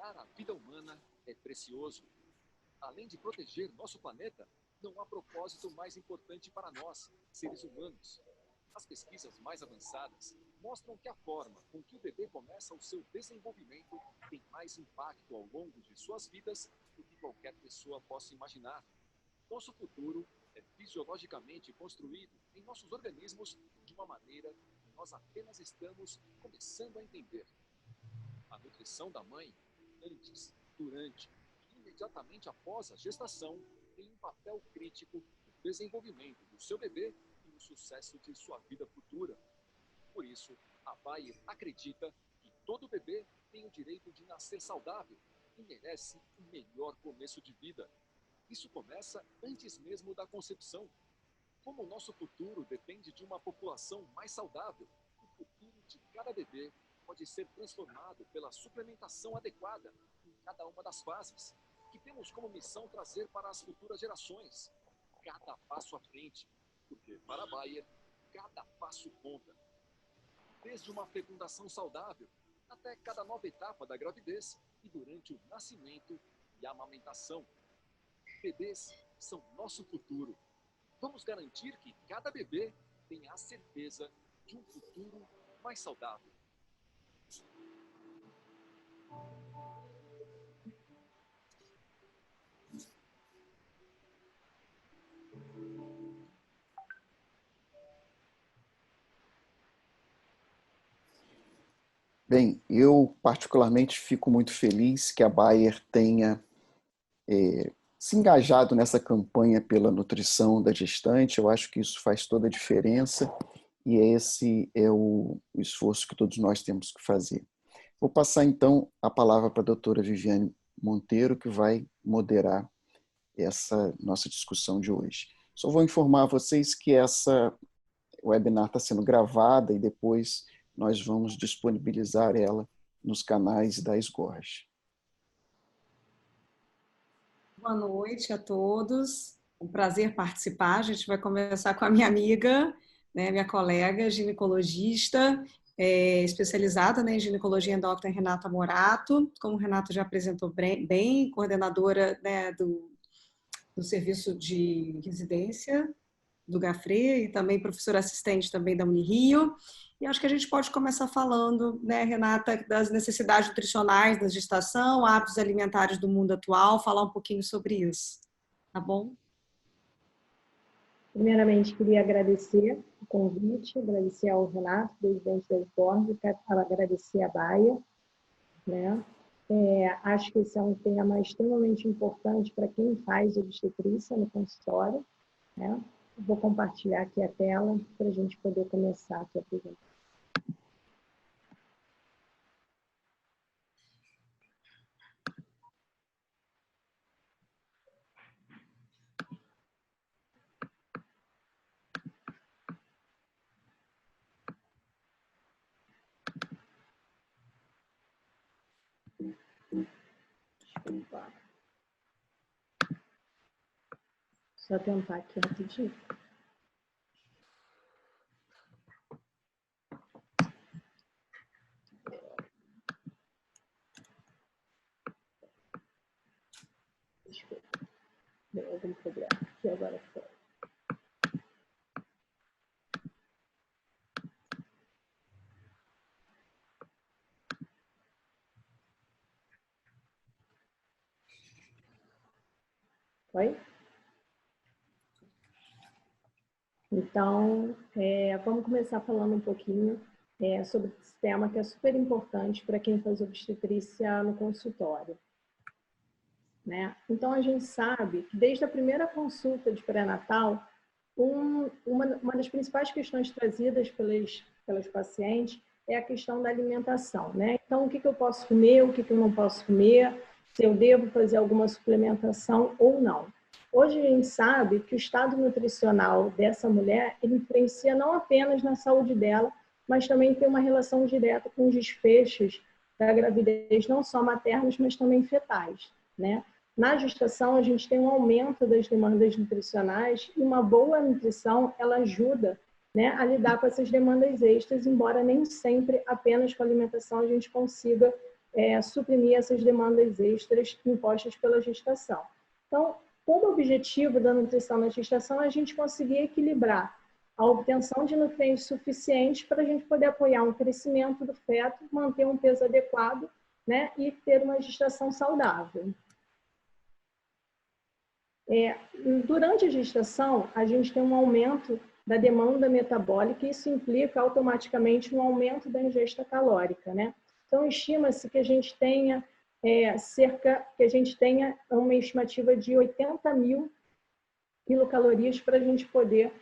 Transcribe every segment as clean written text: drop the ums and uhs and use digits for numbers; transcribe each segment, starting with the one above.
Salvar a vida humana é precioso. Além de proteger nosso planeta, não há propósito mais importante para nós, seres humanos. As pesquisas mais avançadas mostram que a forma com que o bebê começa o seu desenvolvimento tem mais impacto ao longo de suas vidas do que qualquer pessoa possa imaginar. Nosso futuro é fisiologicamente construído em nossos organismos de uma maneira que nós apenas estamos começando a entender. A nutrição da mãe, antes, durante e imediatamente após a gestação, tem um papel crítico no desenvolvimento do seu bebê e no sucesso de sua vida futura. Por isso, a Bayer acredita que todo bebê tem o direito de nascer saudável e merece o melhor começo de vida. Isso começa antes mesmo da concepção. Como o nosso futuro depende de uma população mais saudável, o futuro de cada bebê pode ser transformado pela suplementação adequada em cada uma das fases, que temos como missão trazer para as futuras gerações. Cada passo à frente, porque para a Bayer, cada passo conta. Desde uma fecundação saudável, até cada nova etapa da gravidez e durante o nascimento e a amamentação. Bebês são nosso futuro. Vamos garantir que cada bebê tenha a certeza de um futuro mais saudável. Bem, eu particularmente fico muito feliz que a Bayer tenha se engajado nessa campanha pela nutrição da gestante. Eu acho que isso faz toda a diferença e esse é o esforço que todos nós temos que fazer. Vou passar então a palavra para a doutora Viviane Monteiro, que vai moderar essa nossa discussão de hoje. Só vou informar a vocês que essa webinar está sendo gravada e depois nós vamos disponibilizar ela nos canais da Esgorge. Boa noite a todos. Um prazer participar. A gente vai começar com a minha amiga, né, minha colega ginecologista, especializada, né, em ginecologia endócrina, Renata Morato. Como o Renato já apresentou bem, coordenadora, né, do serviço de residência do GAFRE e também professora assistente também da Unirio. E acho que a gente pode começar falando, né, Renata, das necessidades nutricionais da gestação, hábitos alimentares do mundo atual, falar um pouquinho sobre isso. Tá bom? Primeiramente, queria agradecer o convite, agradecer ao Renato, presidente da Esgorge, agradecer a Bayer, né? Acho que esse é um tema extremamente importante para quem faz obstetrícia no consultório, né? Vou compartilhar aqui a tela para a gente poder começar aqui a apresentar. Desculpa. Só tentar aqui rapidinho. Desculpa. Deu algum problema aqui, agora foi. Foi? Então, vamos começar falando um pouquinho sobre esse tema que é super importante para quem faz obstetrícia no consultório, né? Então, a gente sabe que desde a primeira consulta de pré-natal, uma das principais questões trazidas pelas pacientes é a questão da alimentação, né? Então, o que eu posso comer, o que eu não posso comer, se eu devo fazer alguma suplementação ou não. Hoje a gente sabe que o estado nutricional dessa mulher ele influencia não apenas na saúde dela, mas também tem uma relação direta com os desfechos da gravidez, não só maternos, mas também fetais, né? Na gestação, a gente tem um aumento das demandas nutricionais e uma boa nutrição, ela ajuda, né, a lidar com essas demandas extras, embora nem sempre apenas com a alimentação a gente consiga suprimir essas demandas extras impostas pela gestação. Então, como objetivo da nutrição na gestação, a gente conseguir equilibrar a obtenção de nutrientes suficientes para a gente poder apoiar um crescimento do feto, manter um peso adequado, né, e ter uma gestação saudável. Durante a gestação, a gente tem um aumento da demanda metabólica e isso implica automaticamente um aumento da ingesta calórica, né? Então, estima-se que a gente tenha uma estimativa de 80.000 quilocalorias para a gente poder,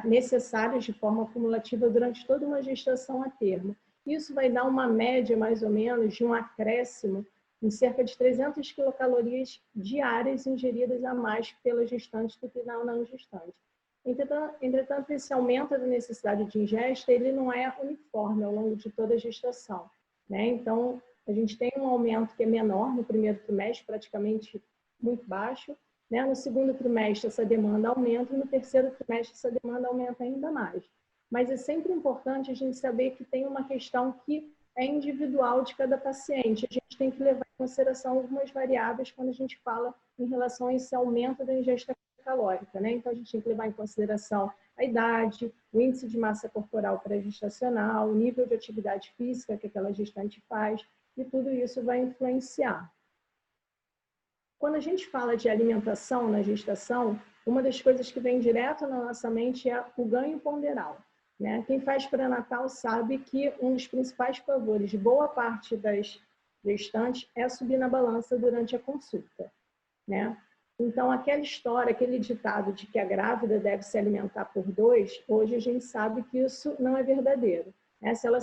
necessárias de forma acumulativa durante toda uma gestação a termo. Isso vai dar uma média, mais ou menos, de um acréscimo em cerca de 300 quilocalorias diárias ingeridas a mais pela gestante do que na não gestante. Entretanto, esse aumento da necessidade de ingesta, ele não é uniforme ao longo de toda a gestação, né? Então, a gente tem um aumento que é menor no primeiro trimestre, praticamente muito baixo, né? No segundo trimestre, essa demanda aumenta, e no terceiro trimestre, essa demanda aumenta ainda mais. Mas é sempre importante a gente saber que tem uma questão que é individual de cada paciente. A gente tem que levar em consideração algumas variáveis quando a gente fala em relação a esse aumento da ingesta calórica, né? Então, a gente tem que levar em consideração a idade, o índice de massa corporal pré-gestacional, o nível de atividade física que aquela gestante faz, e tudo isso vai influenciar. Quando a gente fala de alimentação na gestação, uma das coisas que vem direto na nossa mente é o ganho ponderal, né? Quem faz pré-natal sabe que um dos principais favores de boa parte das gestantes é subir na balança durante a consulta, né? Então, aquela história, aquele ditado de que a grávida deve se alimentar por 2, hoje a gente sabe que isso não é verdadeiro, né? Se ela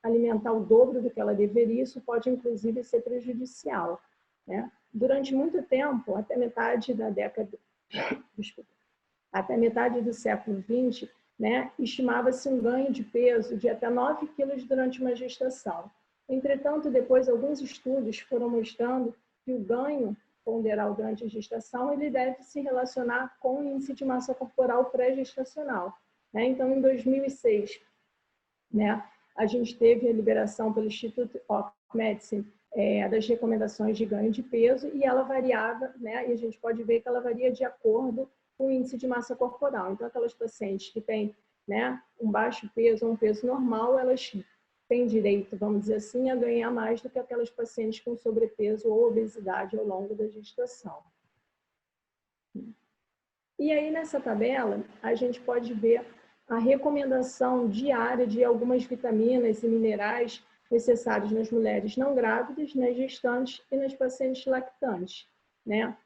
alimentar o dobro do que ela deveria, isso pode, inclusive, ser prejudicial, né? Durante muito tempo, até metade do século XX, né, estimava-se um ganho de peso de até 9 quilos durante uma gestação. Entretanto, depois, alguns estudos foram mostrando que o ganho ponderal durante a gestação ele deve se relacionar com o índice de massa corporal pré-gestacional, né? Então, em 2006, né, a gente teve a liberação pelo Institute of Medicine das recomendações de ganho de peso e ela variava, né, e a gente pode ver que ela varia de acordo com o índice de massa corporal. Então, aquelas pacientes que têm, né, um baixo peso ou um peso normal, elas têm direito, vamos dizer assim, a ganhar mais do que aquelas pacientes com sobrepeso ou obesidade ao longo da gestação. E aí, nessa tabela, a gente pode ver a recomendação diária de algumas vitaminas e minerais necessários nas mulheres não grávidas, nas gestantes e nas pacientes lactantes, né?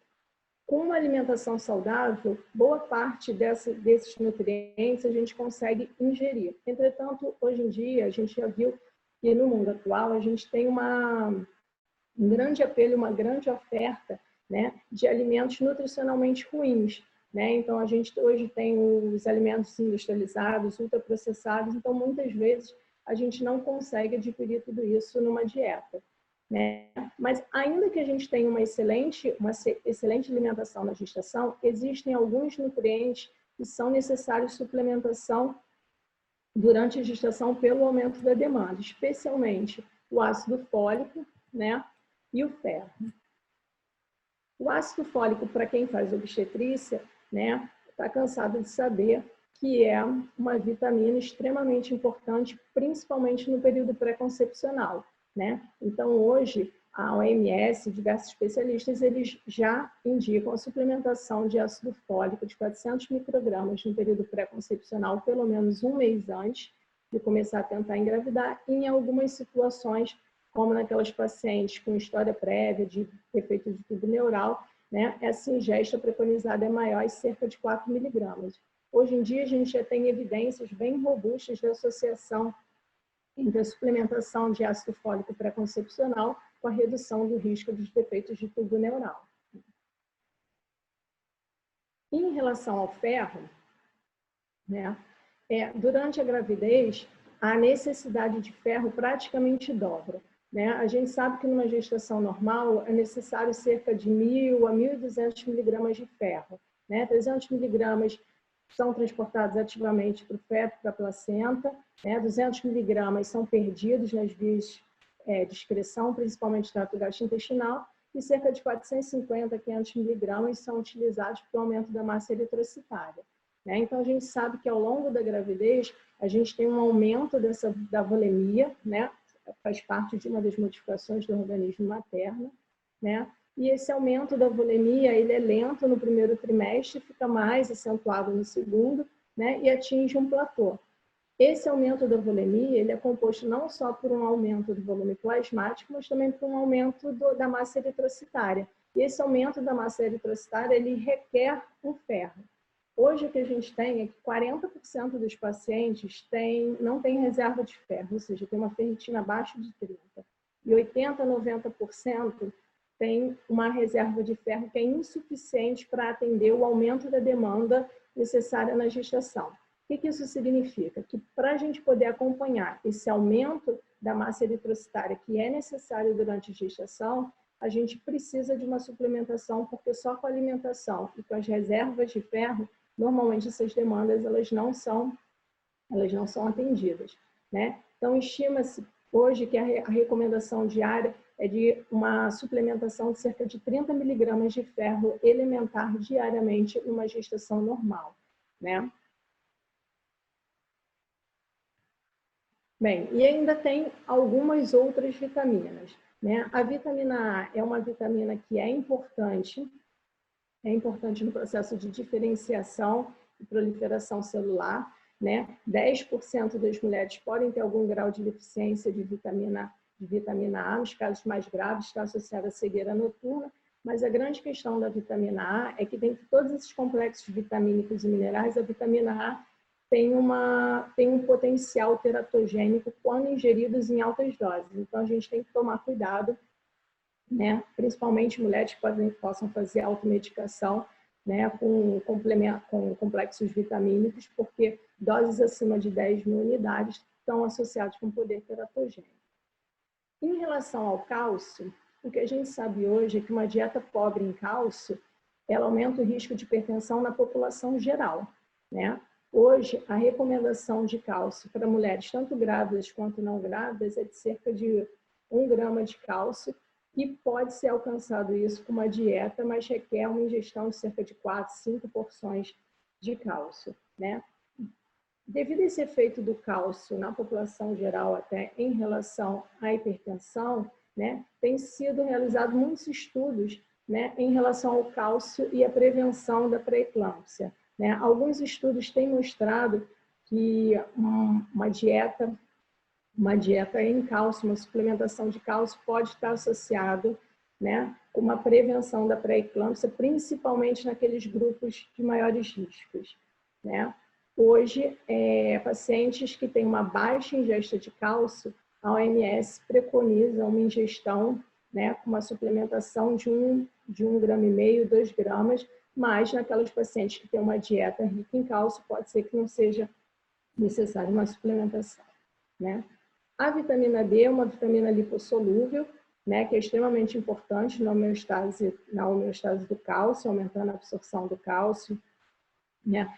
Com uma alimentação saudável, boa parte desses nutrientes a gente consegue ingerir. Entretanto, hoje em dia, a gente já viu que no mundo atual a gente tem um grande apelo, uma grande oferta, né, de alimentos nutricionalmente ruins, né? Então, a gente hoje tem os alimentos industrializados, ultraprocessados, então muitas vezes a gente não consegue adquirir tudo isso numa dieta, né? Mas ainda que a gente tenha uma excelente alimentação na gestação, existem alguns nutrientes que são necessários suplementação durante a gestação pelo aumento da demanda, especialmente o ácido fólico, né, e o ferro. O ácido fólico, para quem faz obstetrícia, né, está cansado de saber que é uma vitamina extremamente importante, principalmente no período pré-concepcional, né? Então, hoje, a OMS, diversos especialistas, eles já indicam a suplementação de ácido fólico de 400 microgramas no período pré-concepcional, pelo menos um mês antes de começar a tentar engravidar, e em algumas situações, como naquelas pacientes com história prévia de defeito de tubo neural, né, essa ingesta preconizada é maior, cerca de 4 miligramas. Hoje em dia, a gente já tem evidências bem robustas da associação entre a suplementação de ácido fólico pré-concepcional com a redução do risco dos defeitos de tubo neural. Em relação ao ferro, né, durante a gravidez, a necessidade de ferro praticamente dobra, né? A gente sabe que numa gestação normal é necessário cerca de 1.000 a 1.200 miligramas de ferro, né? 300 miligramas são transportados ativamente para o feto, para a placenta, né? 200 miligramas são perdidos nas vias de excreção, principalmente trato gastrointestinal, e cerca de 450 a 500 miligramas são utilizados para o aumento da massa eritrocitária. Né? Então, a gente sabe que ao longo da gravidez, a gente tem um aumento da volemia, né? Faz parte de uma das modificações do organismo materno, né? E esse aumento da volemia, ele é lento no primeiro trimestre, fica mais acentuado no segundo, né? E atinge um platô. Esse aumento da volemia, ele é composto não só por um aumento do volume plasmático, mas também por um aumento da massa eritrocitária. E esse aumento da massa eritrocitária, ele requer um ferro. Hoje, o que a gente tem é que 40% dos pacientes não tem reserva de ferro, ou seja, tem uma ferritina abaixo de 30. E 80% a 90% tem uma reserva de ferro que é insuficiente para atender o aumento da demanda necessária na gestação. O que isso significa? Que para a gente poder acompanhar esse aumento da massa eritrocitária que é necessário durante a gestação, a gente precisa de uma suplementação, porque só com a alimentação e com as reservas de ferro, normalmente essas demandas elas não são atendidas, né? Então, estima-se hoje que a recomendação diária é de uma suplementação de cerca de 30 miligramas de ferro elementar diariamente numa gestação normal, né? Bem, e ainda tem algumas outras vitaminas, né? A vitamina A é uma vitamina que é importante no processo de diferenciação e proliferação celular, né? 10% das mulheres podem ter algum grau de deficiência de vitamina A, nos casos mais graves está associada à cegueira noturna, mas a grande questão da vitamina A é que dentre todos esses complexos vitamínicos e minerais, a vitamina A tem um potencial teratogênico quando ingeridos em altas doses. Então, a gente tem que tomar cuidado, né? Principalmente mulheres que possam fazer automedicação, né? com complexos vitamínicos, porque doses acima de 10 mil unidades estão associadas com poder teratogênico. Em relação ao cálcio, o que a gente sabe hoje é que uma dieta pobre em cálcio, ela aumenta o risco de hipertensão na população geral, né? Hoje, a recomendação de cálcio para mulheres tanto grávidas quanto não grávidas é de cerca de 1 grama de cálcio, e pode ser alcançado isso com uma dieta, mas requer uma ingestão de cerca de 4, 5 porções de cálcio, né? Devido a esse efeito do cálcio na população geral, até em relação à hipertensão, né, tem sido realizados muitos estudos, né, em relação ao cálcio e a prevenção da pré-eclâmpsia, né? Alguns estudos têm mostrado que uma dieta em cálcio, uma suplementação de cálcio pode estar associado, né, com uma prevenção da pré-eclâmpsia, principalmente naqueles grupos de maiores riscos, né? Hoje, pacientes que têm uma baixa ingesta de cálcio, a OMS preconiza uma ingestão, né, com uma suplementação de 1,5 grama, 2 gramas, mas naquelas pacientes que têm uma dieta rica em cálcio, pode ser que não seja necessária uma suplementação, né? A vitamina D é uma vitamina lipossolúvel, né, que é extremamente importante na homeostase do cálcio, aumentando a absorção do cálcio, né?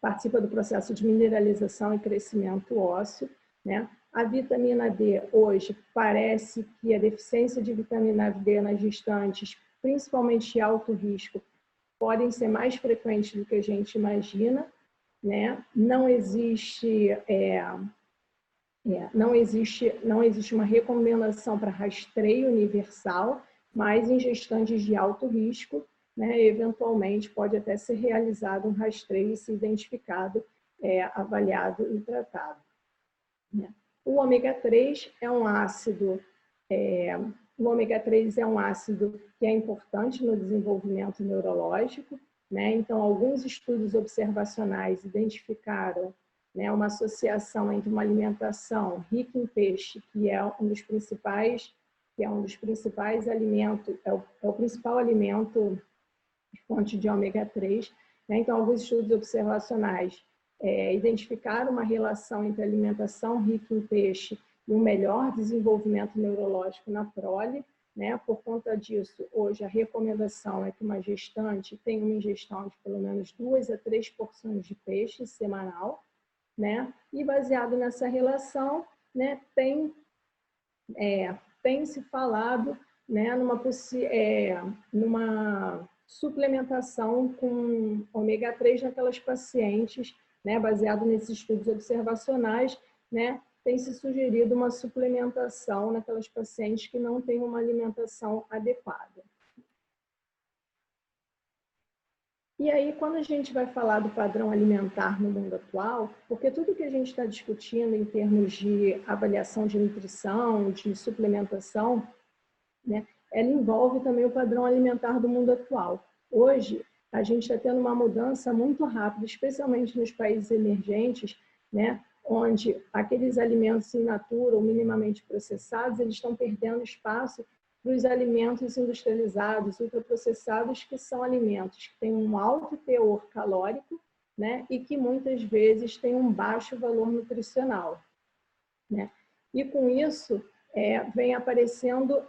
Participa do processo de mineralização e crescimento ósseo, né? A vitamina D hoje parece que a deficiência de vitamina D nas gestantes, principalmente de alto risco, podem ser mais frequentes do que a gente imagina, né? Não existe uma recomendação para rastreio universal, mas em gestantes de alto risco, né, eventualmente pode até ser realizado um rastreio e ser identificado, avaliado e tratado, né? O ômega 3 é um ácido, que é importante no desenvolvimento neurológico, né? Então, alguns estudos observacionais identificaram, né, uma associação entre uma alimentação rica em peixe, que é um dos principais alimentos, o principal alimento fonte de ômega 3, né? Então, alguns estudos observacionais identificaram uma relação entre alimentação rica em peixe e um melhor desenvolvimento neurológico na prole, né? Por conta disso, hoje a recomendação é que uma gestante tenha uma ingestão de pelo menos 2 a 3 porções de peixe semanal, né? E baseado nessa relação, né, tem se falado, né, numa suplementação com ômega 3 naquelas pacientes, né, baseado nesses estudos observacionais, né, tem se sugerido uma suplementação naquelas pacientes que não têm uma alimentação adequada. E aí, quando a gente vai falar do padrão alimentar no mundo atual, porque tudo que a gente está discutindo em termos de avaliação de nutrição, de suplementação, né, ela envolve também o padrão alimentar do mundo atual. Hoje, a gente está tendo uma mudança muito rápida, especialmente nos países emergentes, né, onde aqueles alimentos in natura ou minimamente processados, eles estão perdendo espaço para os alimentos industrializados, ultraprocessados, que são alimentos que têm um alto teor calórico, né, e que muitas vezes têm um baixo valor nutricional, né? E com isso, vem aparecendo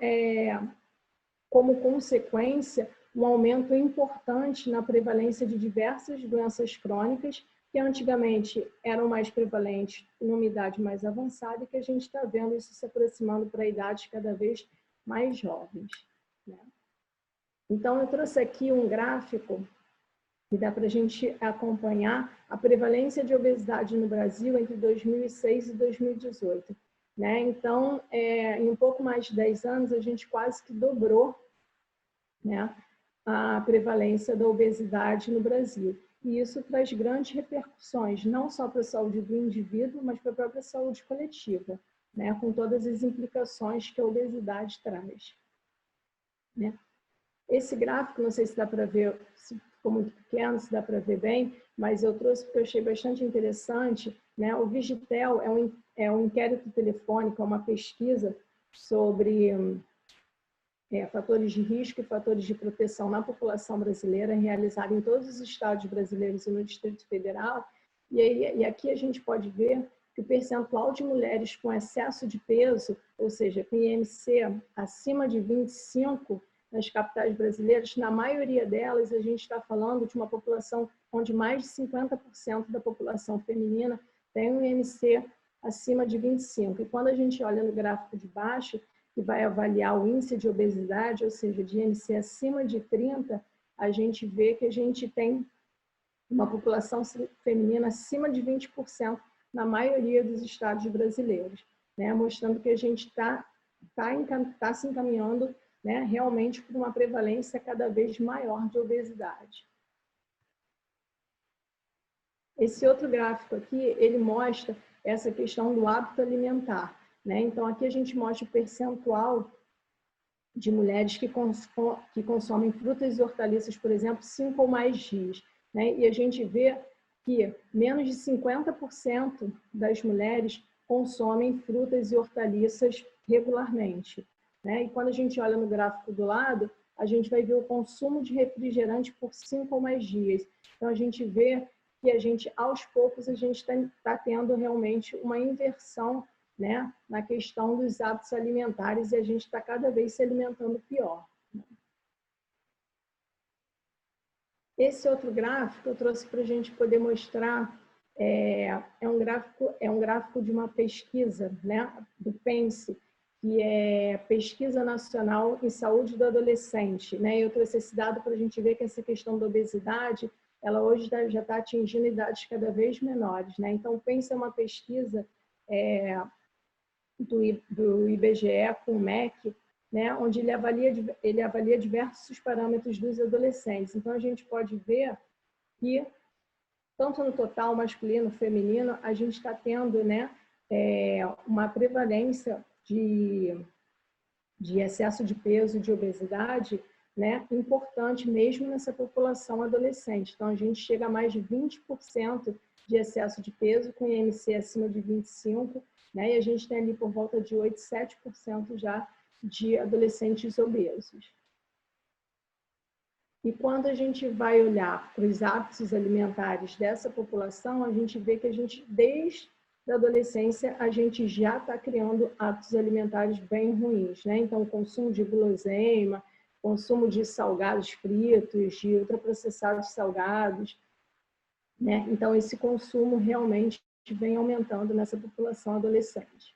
como consequência um aumento importante na prevalência de diversas doenças crônicas que antigamente eram mais prevalentes numa idade mais avançada e que a gente está vendo isso se aproximando para idades cada vez mais jovens, né? Então, eu trouxe aqui um gráfico que dá para a gente acompanhar a prevalência de obesidade no Brasil entre 2006 e 2018. Né? Então, em um pouco mais de 10 anos, a gente quase que dobrou, né, a prevalência da obesidade no Brasil. E isso traz grandes repercussões, não só para a saúde do indivíduo, mas para a própria saúde coletiva, né, com todas as implicações que a obesidade traz, né? Esse gráfico, não sei se dá para ver, se ficou muito pequeno, se dá para ver bem, mas eu trouxe porque eu achei bastante interessante, né? O Vigitel é um inquérito telefônico, é uma pesquisa sobre fatores de risco e fatores de proteção na população brasileira, realizada em todos os estados brasileiros e no Distrito Federal. E aqui a gente pode ver que o percentual de mulheres com excesso de peso, ou seja, com IMC acima de 25 nas capitais brasileiras, na maioria delas a gente está falando de uma população onde mais de 50% da população feminina tem um IMC acima de 25. E quando a gente olha no gráfico de baixo, que vai avaliar o índice de obesidade, ou seja, de IMC acima de 30, a gente vê que a gente tem uma população feminina acima de 20% na maioria dos estados brasileiros, né? Mostrando que a gente está se encaminhando, né, realmente por uma prevalência cada vez maior de obesidade. Esse outro gráfico aqui, ele mostra essa questão do hábito alimentar, né? Então, aqui a gente mostra o percentual de mulheres que consomem frutas e hortaliças, por exemplo, 5 ou mais dias, né? E a gente vê que menos de 50% das mulheres consomem frutas e hortaliças regularmente, né? E quando a gente olha no gráfico do lado, a gente vai ver o consumo de refrigerante por 5 ou mais dias. Então, a gente vê que a gente, aos poucos, a gente está tendo realmente uma inversão, né, na questão dos hábitos alimentares e a gente está cada vez se alimentando pior. Esse outro gráfico eu trouxe para a gente poder mostrar, é um gráfico de uma pesquisa, né, do PENSE, que é Pesquisa Nacional em Saúde do Adolescente, né? Eu trouxe esse dado para a gente ver que essa questão da obesidade, ela hoje já está atingindo idades cada vez menores, né? Então, o PENSE é uma pesquisa do IBGE com o MEC, né, onde ele avalia diversos parâmetros dos adolescentes. Então, a gente pode ver que, tanto no total masculino, feminino, a gente está tendo, né, uma prevalência de excesso de peso, de obesidade, né, importante mesmo nessa população adolescente. Então, a gente chega a mais de 20% de excesso de peso, com IMC acima de 25%, né, e a gente tem ali por volta de 8%, 7% já de adolescentes obesos. E quando a gente vai olhar para os hábitos alimentares dessa população, a gente vê que a gente, desde a adolescência, a gente já está criando hábitos alimentares bem ruins, né? Então, o consumo de guloseima, consumo de salgados fritos, de ultraprocessados salgados, né? Então, esse consumo realmente vem aumentando nessa população adolescente.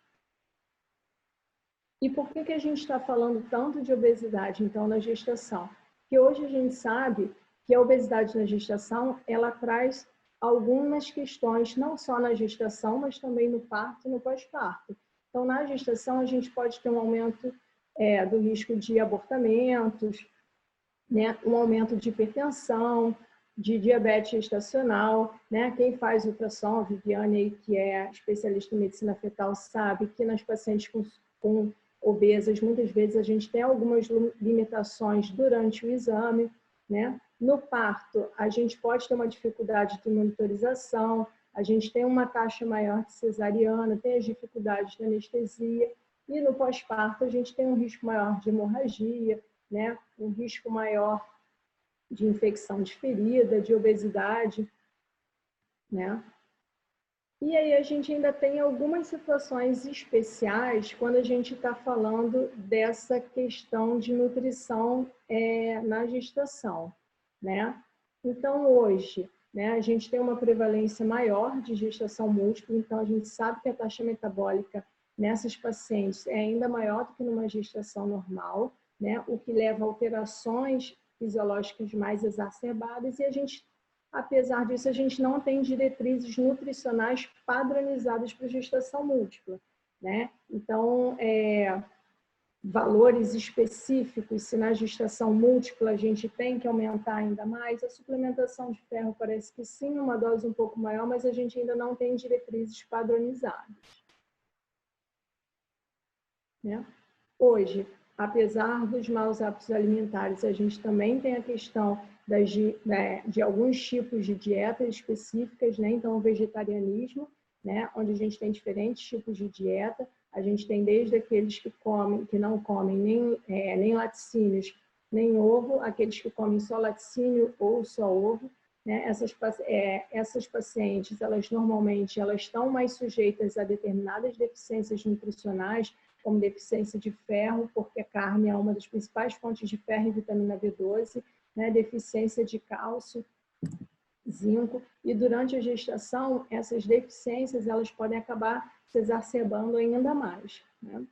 E por que a gente está falando tanto de obesidade, então, na gestação? Porque hoje a gente sabe que a obesidade na gestação, ela traz algumas questões, não só na gestação, mas também no parto e no pós-parto. Então, na gestação, a gente pode ter um aumento do risco de abortamentos, né? Um aumento de hipertensão, de diabetes gestacional, né? Quem faz ultrassom, a Viviane, que é especialista em medicina fetal, sabe que nas pacientes com obesas, muitas vezes a gente tem algumas limitações durante o exame, né? No parto, a gente pode ter uma dificuldade de monitorização, a gente tem uma taxa maior de cesariana, tem as dificuldades de anestesia, e no pós-parto a gente tem um risco maior de hemorragia, né? Um risco maior de infecção de ferida, de obesidade, né? E aí a gente ainda tem algumas situações especiais quando a gente está falando dessa questão de nutrição na gestação, né? Então, hoje, né, a gente tem uma prevalência maior de gestação múltipla, então a gente sabe que a taxa metabólica nessas pacientes é ainda maior do que numa gestação normal, né? O que leva a alterações fisiológicas mais exacerbadas e a gente, apesar disso, a gente não tem diretrizes nutricionais padronizadas para gestação múltipla, né? Então, valores específicos, se na gestação múltipla a gente tem que aumentar ainda mais, a suplementação de ferro parece que sim, uma dose um pouco maior, mas a gente ainda não tem diretrizes padronizadas, né? Hoje, apesar dos maus hábitos alimentares, a gente também tem a questão de alguns tipos de dietas específicas, né? Então, o vegetarianismo, né? Onde a gente tem diferentes tipos de dieta. A gente tem desde aqueles que não comem nem laticínios, nem ovo, aqueles que comem só laticínio ou só ovo, né? Essas pacientes, elas normalmente estão mais sujeitas a determinadas deficiências nutricionais, como deficiência de ferro, porque a carne é uma das principais fontes de ferro e vitamina B12, né? Deficiência de cálcio, zinco, e durante a gestação, essas deficiências elas podem acabar se exacerbando ainda mais, né?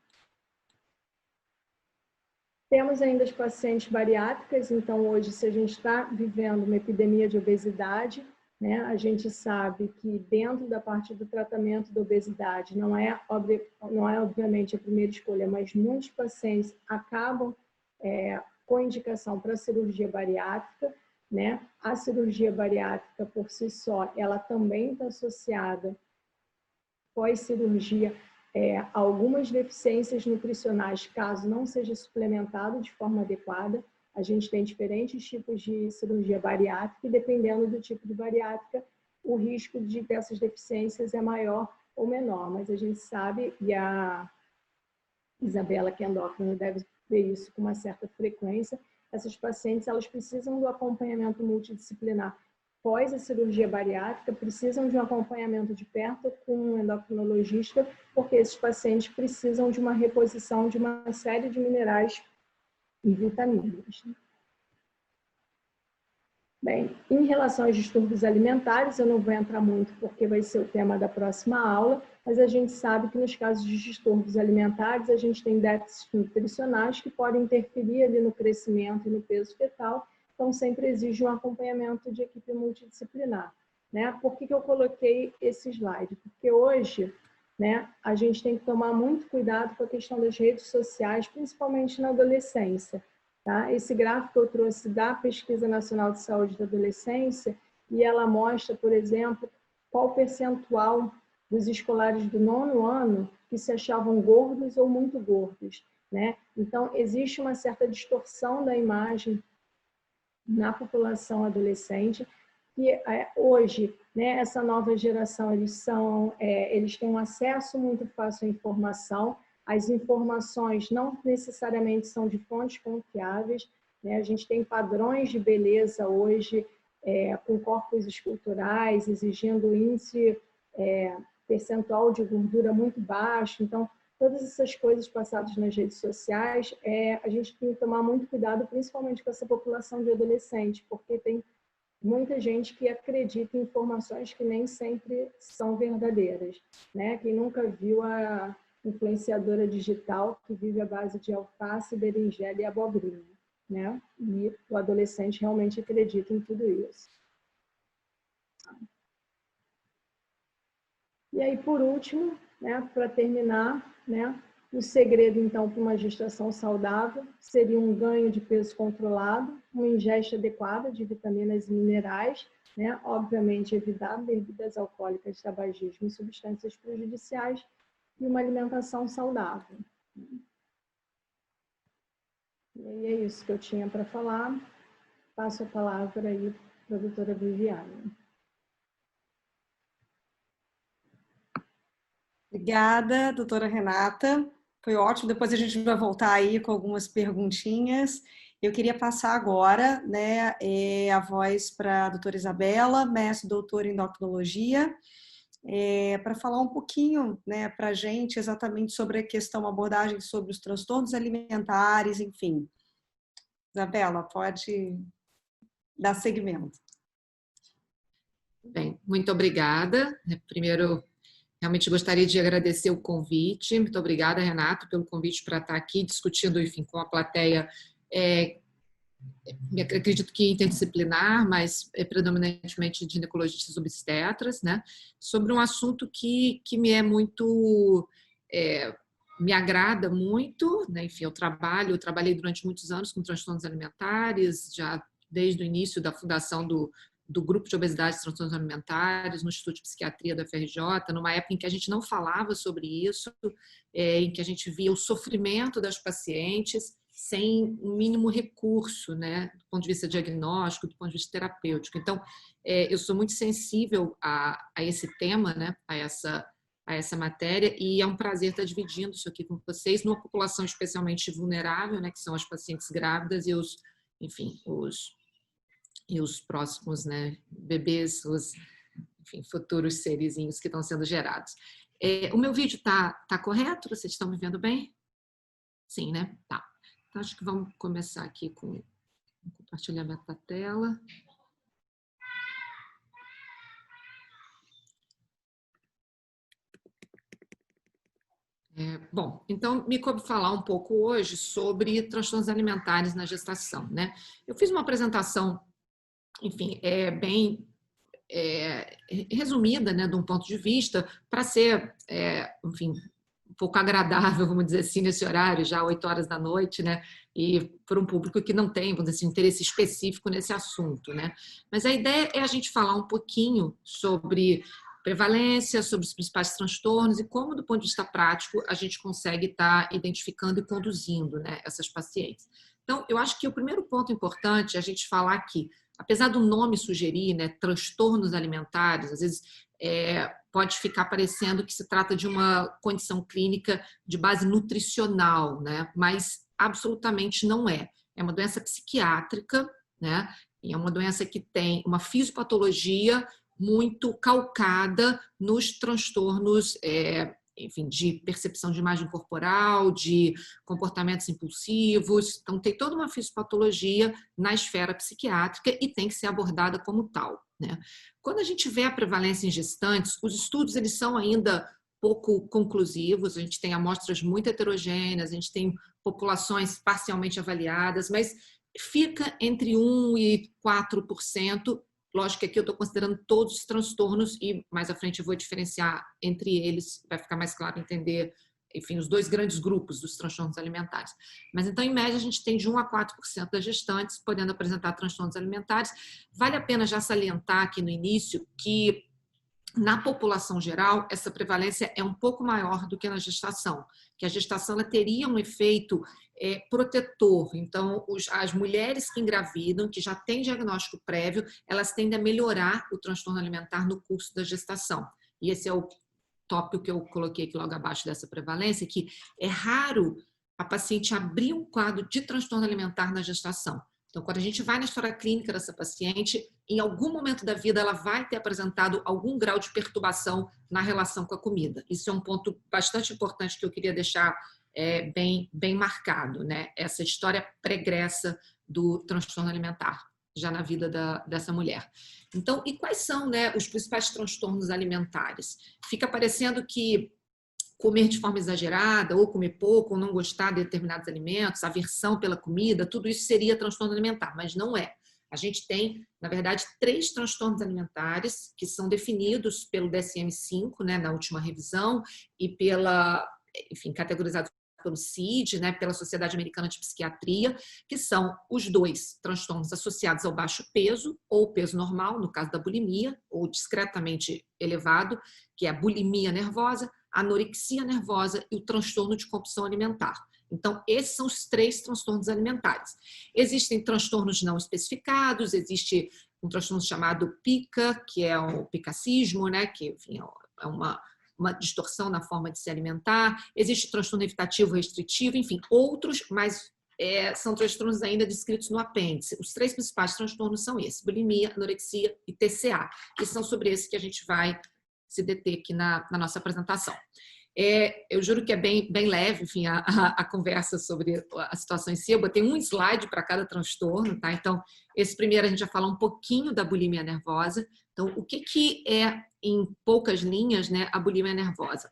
Temos ainda as pacientes bariátricas, então hoje, se a gente está vivendo uma epidemia de obesidade, né, a gente sabe que dentro da parte do tratamento da obesidade, não é obviamente a primeira escolha, mas muitos pacientes acabam com indicação para cirurgia bariátrica, né? A cirurgia bariátrica, por si só, ela também está associada, pós-cirurgia, algumas deficiências nutricionais, caso não seja suplementado de forma adequada. A gente tem diferentes tipos de cirurgia bariátrica e, dependendo do tipo de bariátrica, o risco dessas deficiências é maior ou menor. Mas a gente sabe, e a Isabela, que é endócrina, deve ver isso com uma certa frequência, essas pacientes elas precisam do acompanhamento multidisciplinar pós a cirurgia bariátrica, precisam de um acompanhamento de perto com um endocrinologista, porque esses pacientes precisam de uma reposição de uma série de minerais e vitaminas. Bem, em relação aos distúrbios alimentares, eu não vou entrar muito porque vai ser o tema da próxima aula, mas a gente sabe que nos casos de distúrbios alimentares, a gente tem déficits nutricionais que podem interferir ali no crescimento e no peso fetal, então sempre exige um acompanhamento de equipe multidisciplinar, né? Por que eu coloquei esse slide? Porque hoje, né, a gente tem que tomar muito cuidado com a questão das redes sociais, principalmente na adolescência. Tá? Esse gráfico eu trouxe da Pesquisa Nacional de Saúde da Adolescência e ela mostra, por exemplo, qual o percentual dos escolares do 9º ano que se achavam gordos ou muito gordos, né? Então, existe uma certa distorção da imagem na população adolescente que hoje, né, essa nova geração, eles têm um acesso muito fácil à informação. As informações não necessariamente são de fontes confiáveis, né? A gente tem padrões de beleza hoje com corpos esculturais, exigindo índice percentual de gordura muito baixo. Então, todas essas coisas passadas nas redes sociais, a gente tem que tomar muito cuidado, principalmente com essa população de adolescentes, porque tem muita gente que acredita em informações que nem sempre são verdadeiras, né? Quem nunca viu influenciadora digital que vive à base de alface, berinjela e abobrinha, né? E o adolescente realmente acredita em tudo isso. E aí, por último, né, para terminar, né, o segredo, então, para uma gestação saudável seria um ganho de peso controlado, uma ingesta adequada de vitaminas e minerais, né, obviamente evitar bebidas alcoólicas, tabagismo e substâncias prejudiciais, e uma alimentação saudável. E aí é isso que eu tinha para falar. Passo a palavra aí para a doutora Viviane. Obrigada, doutora Renata. Foi ótimo. Depois a gente vai voltar aí com algumas perguntinhas. Eu queria passar agora, né, a voz para a doutora Isabela, mestre doutora em endocrinologia, para falar um pouquinho, né, para a gente exatamente sobre a questão, abordagem sobre os transtornos alimentares, enfim. Isabela, pode dar seguimento. Bem, muito obrigada. Primeiro, realmente gostaria de agradecer o convite. Muito obrigada, Renato, pelo convite para estar aqui discutindo, enfim, com a plateia. Acredito que interdisciplinar, mas predominantemente de ginecologistas obstetras, né, sobre um assunto que me é muito, me agrada muito, né, enfim, eu trabalhei durante muitos anos com transtornos alimentares, já desde o início da fundação do Grupo de Obesidade e Transtornos Alimentares, no Instituto de Psiquiatria da FRJ, numa época em que a gente não falava sobre isso, em que a gente via o sofrimento das pacientes sem um mínimo recurso, né, do ponto de vista diagnóstico, do ponto de vista terapêutico. Então, eu sou muito sensível a esse tema, né, a essa matéria, e é um prazer estar dividindo isso aqui com vocês, numa população especialmente vulnerável, né, que são as pacientes grávidas e os próximos, né, bebês, os, enfim, futuros serizinhos que estão sendo gerados. O meu vídeo tá correto? Vocês estão me vendo bem? Sim, né? Tá. Então, acho que vamos começar aqui com o compartilhamento da tela. Bom, então me coube falar um pouco hoje sobre transtornos alimentares na gestação, né? Eu fiz uma apresentação, enfim, bem resumida, né, de um ponto de vista, para ser, enfim, um pouco agradável, vamos dizer assim, nesse horário, já 8 horas da noite, né, e para um público que não tem, vamos dizer assim, interesse específico nesse assunto, né. Mas a ideia é a gente falar um pouquinho sobre prevalência, sobre os principais transtornos e como, do ponto de vista prático, a gente consegue estar identificando e conduzindo, né, essas pacientes. Então, eu acho que o primeiro ponto importante é a gente falar que, apesar do nome sugerir, né, transtornos alimentares, às vezes pode ficar parecendo que se trata de uma condição clínica de base nutricional, né, mas absolutamente não é. É uma doença psiquiátrica, né, e é uma doença que tem uma fisiopatologia muito calcada nos transtornos, enfim, de percepção de imagem corporal, de comportamentos impulsivos. Então, tem toda uma fisiopatologia na esfera psiquiátrica e tem que ser abordada como tal, né? Quando a gente vê a prevalência em gestantes, os estudos eles são ainda pouco conclusivos, a gente tem amostras muito heterogêneas, a gente tem populações parcialmente avaliadas, mas fica entre 1% e 4%. Lógico que aqui eu estou considerando todos os transtornos e mais à frente eu vou diferenciar entre eles, vai ficar mais claro entender, enfim, os dois grandes grupos dos transtornos alimentares. Mas então, em média, a gente tem de 1% a 4% das gestantes podendo apresentar transtornos alimentares. Vale a pena já salientar aqui no início que na população geral, essa prevalência é um pouco maior do que na gestação, que a gestação ela teria um efeito protetor. Então, as mulheres que engravidam, que já têm diagnóstico prévio, elas tendem a melhorar o transtorno alimentar no curso da gestação. E esse é o tópico que eu coloquei aqui logo abaixo dessa prevalência, que é raro a paciente abrir um quadro de transtorno alimentar na gestação. Então, quando a gente vai na história clínica dessa paciente, em algum momento da vida ela vai ter apresentado algum grau de perturbação na relação com a comida. Isso é um ponto bastante importante que eu queria deixar bem marcado, né? Essa história pregressa do transtorno alimentar, já na vida dessa mulher. Então, e quais são, né, os principais transtornos alimentares? Fica parecendo que comer de forma exagerada, ou comer pouco, ou não gostar de determinados alimentos, aversão pela comida, tudo isso seria transtorno alimentar, mas não é. A gente tem, na verdade, 3 transtornos alimentares que são definidos pelo DSM-5, né, na última revisão, e categorizados pelo CID, né, pela Sociedade Americana de Psiquiatria, que são os 2 transtornos associados ao baixo peso ou peso normal, no caso da bulimia, ou discretamente elevado, que é a bulimia nervosa, a anorexia nervosa e o transtorno de compulsão alimentar. Então, esses são os 3 transtornos alimentares. Existem transtornos não especificados, existe um transtorno chamado PICA, que é o picacismo, né, que enfim, é uma distorção na forma de se alimentar, existe transtorno evitativo restritivo, enfim, outros, mas são transtornos ainda descritos no apêndice. Os 3 principais transtornos são esses: bulimia, anorexia e TCA, que são sobre esses que a gente vai se deter aqui na nossa apresentação. Eu juro que é bem leve, enfim, a conversa sobre a situação em si. Eu botei um slide para cada transtorno, tá? Então, esse primeiro a gente vai falar um pouquinho da bulimia nervosa. Então, o que é, em poucas linhas, né, a bulimia nervosa?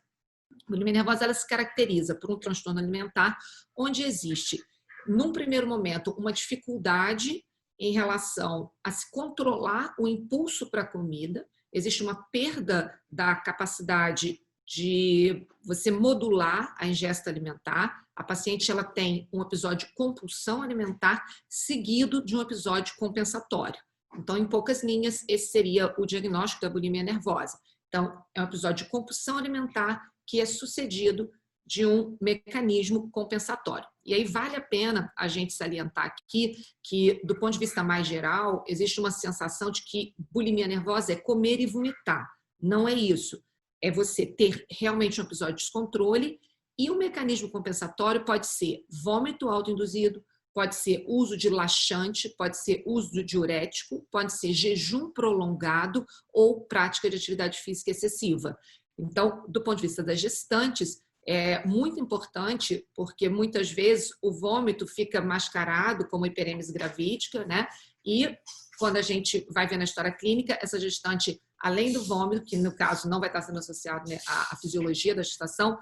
A bulimia nervosa, ela se caracteriza por um transtorno alimentar onde existe, num primeiro momento, uma dificuldade em relação a se controlar o impulso para a comida. Existe uma perda da capacidade de você modular a ingesta alimentar. A paciente, ela tem um episódio de compulsão alimentar seguido de um episódio compensatório. Então, em poucas linhas, esse seria o diagnóstico da bulimia nervosa. Então, é um episódio de compulsão alimentar que é sucedido de um mecanismo compensatório. E aí vale a pena a gente salientar aqui que, do ponto de vista mais geral, existe uma sensação de que bulimia nervosa é comer e vomitar. Não é isso. É você ter realmente um episódio de descontrole, e o mecanismo compensatório pode ser vômito autoinduzido, pode ser uso de laxante, pode ser uso de diurético, pode ser jejum prolongado ou prática de atividade física excessiva. Então, do ponto de vista das gestantes, é muito importante, porque muitas vezes o vômito fica mascarado como hiperêmese gravídica, né? E quando a gente vai ver na história clínica, essa gestante, além do vômito, que no caso não vai estar sendo associado, né, à fisiologia da gestação,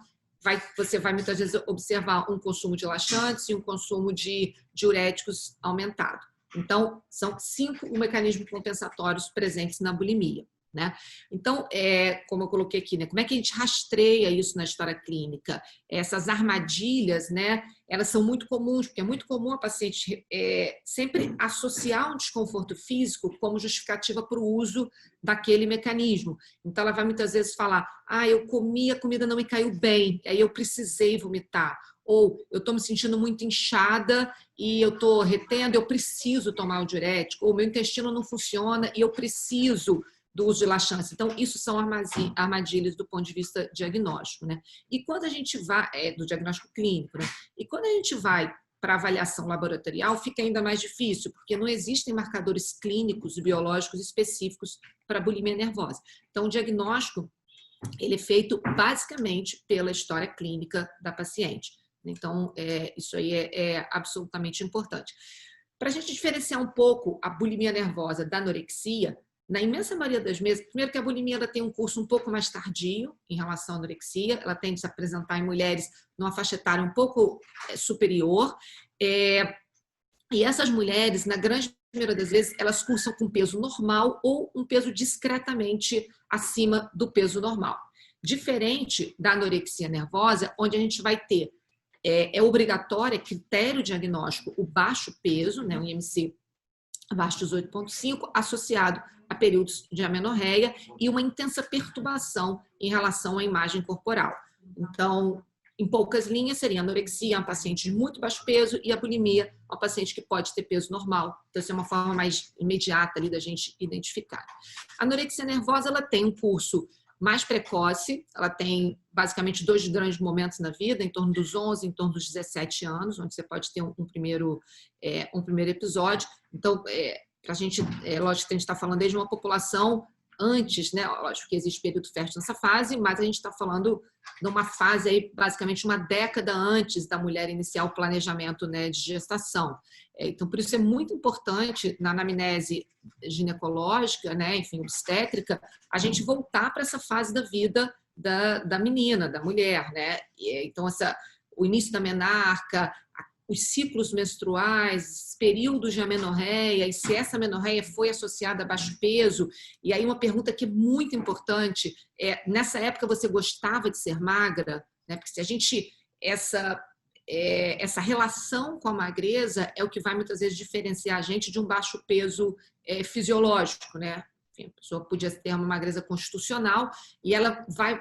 você vai muitas vezes observar um consumo de laxantes e um consumo de diuréticos aumentado. Então, são 5 mecanismos compensatórios presentes na bulimia, né? Então, como eu coloquei aqui, né, como é que a gente rastreia isso na história clínica? Essas armadilhas, né, elas são muito comuns, porque é muito comum a paciente sempre associar um desconforto físico como justificativa para o uso daquele mecanismo. Então, ela vai muitas vezes falar: eu comi, a comida não me caiu bem, aí eu precisei vomitar. Ou eu estou me sentindo muito inchada e eu estou retendo, eu preciso tomar o diurético. Ou meu intestino não funciona e eu preciso do uso de laxante. Então, isso são armadilhas do ponto de vista diagnóstico, né? E quando a gente vai, do diagnóstico clínico, né? E quando a gente vai para avaliação laboratorial, fica ainda mais difícil, porque não existem marcadores clínicos e biológicos específicos para bulimia nervosa. Então, o diagnóstico, ele é feito basicamente pela história clínica da paciente. Então, isso aí é absolutamente importante. Para a gente diferenciar um pouco a bulimia nervosa da anorexia, na imensa maioria das vezes, primeiro que a bulimia ela tem um curso um pouco mais tardio em relação à anorexia, ela tende a se apresentar em mulheres numa faixa etária um pouco superior, e essas mulheres, na grande maioria das vezes, elas cursam com peso normal ou um peso discretamente acima do peso normal. Diferente da anorexia nervosa, onde a gente vai ter, é obrigatório, é critério diagnóstico, o baixo peso, né, o IMC abaixo de 18,5, associado a períodos de amenorreia e uma intensa perturbação em relação à imagem corporal. Então, em poucas linhas, seria a anorexia, uma paciente de muito baixo peso, e a bulimia, uma paciente que pode ter peso normal. Então, essa é uma forma mais imediata ali da gente identificar. A anorexia nervosa, ela tem um curso mais precoce, ela tem basicamente 2 grandes momentos na vida, em torno dos 11, em torno dos 17 anos, onde você pode ter um primeiro episódio. Então, para a gente, lógico que a gente está falando desde uma população antes, né? Lógico que existe período fértil nessa fase, mas a gente está falando de uma fase aí, basicamente uma década antes da mulher iniciar o planejamento, né, de gestação. Então, por isso é muito importante na anamnese ginecológica, né, enfim, obstétrica, a gente voltar para essa fase da vida da menina, da mulher, né? Então, o início da menarca, os ciclos menstruais, períodos de amenorreia, e se essa amenorreia foi associada a baixo peso. E aí uma pergunta que é muito importante, nessa época você gostava de ser magra? Né? Porque se a gente... Essa relação com a magreza é o que vai muitas vezes diferenciar a gente de um baixo peso fisiológico, né? Enfim, a pessoa podia ter uma magreza constitucional e ela vai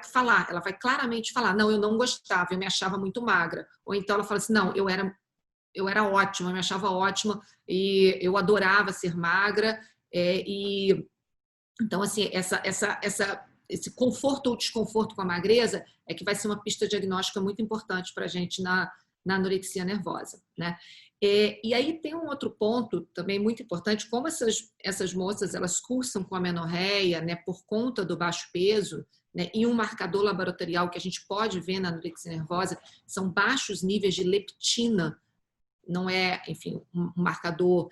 claramente falar, não, eu não gostava, eu me achava muito magra. Ou então ela fala assim, não, eu era ótima, eu me achava ótima e eu adorava ser magra. Então, assim, esse conforto ou desconforto com a magreza é que vai ser uma pista diagnóstica muito importante para a gente na anorexia nervosa, né? E aí tem um outro ponto também muito importante, como essas moças, elas cursam com amenorreia, né, por conta do baixo peso, né, e um marcador laboratorial que a gente pode ver na anorexia nervosa são baixos níveis de leptina, não é, enfim, um marcador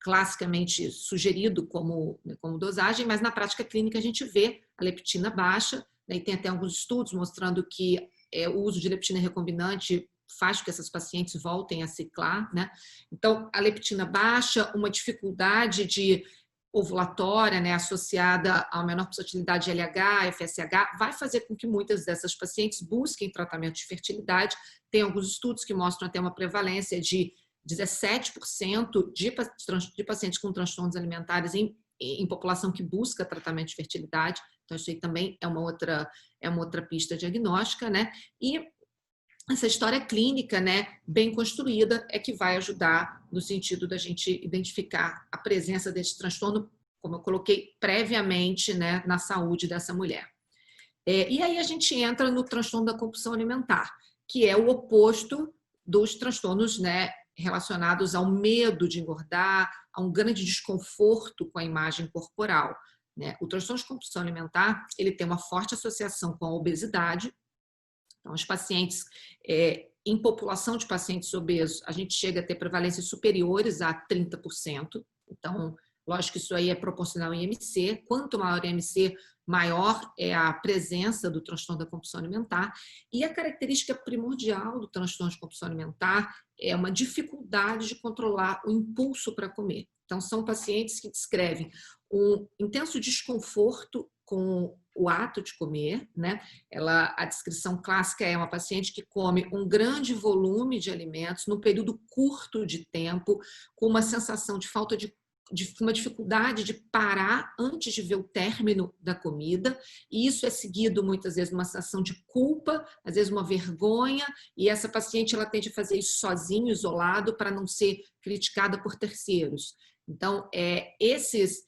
classicamente sugerido como dosagem, mas na prática clínica a gente vê a leptina baixa, né, e tem até alguns estudos mostrando que o uso de leptina recombinante faz com que essas pacientes voltem a ciclar, né? Então, a leptina baixa, uma dificuldade de ovulatória, né, associada a menor pulsatilidade de LH, FSH, vai fazer com que muitas dessas pacientes busquem tratamento de fertilidade. Tem alguns estudos que mostram até uma prevalência de 17% de pacientes com transtornos alimentares em população que busca tratamento de fertilidade. Então, isso aí também é uma outra pista diagnóstica, né? E essa história clínica, né, bem construída, é que vai ajudar no sentido da gente identificar a presença desse transtorno, como eu coloquei previamente, né, na saúde dessa mulher. E aí a gente entra no transtorno da compulsão alimentar, que é o oposto dos transtornos, né, relacionados ao medo de engordar, a um grande desconforto com a imagem corporal, né? O transtorno de compulsão alimentar, ele tem uma forte associação com a obesidade. Então, os pacientes, em população de pacientes obesos, a gente chega a ter prevalências superiores a 30%. Então, lógico que isso aí é proporcional ao IMC. Quanto maior o IMC, maior é a presença do transtorno da compulsão alimentar. E a característica primordial do transtorno de compulsão alimentar é uma dificuldade de controlar o impulso para comer. Então, são pacientes que descrevem um intenso desconforto com o ato de comer, né? A descrição clássica é uma paciente que come um grande volume de alimentos num período curto de tempo, com uma sensação de falta de uma dificuldade de parar antes de ver o término da comida, e isso é seguido muitas vezes de uma sensação de culpa, às vezes uma vergonha, e essa paciente ela tende a fazer isso sozinha, isolado, para não ser criticada por terceiros. Então, esses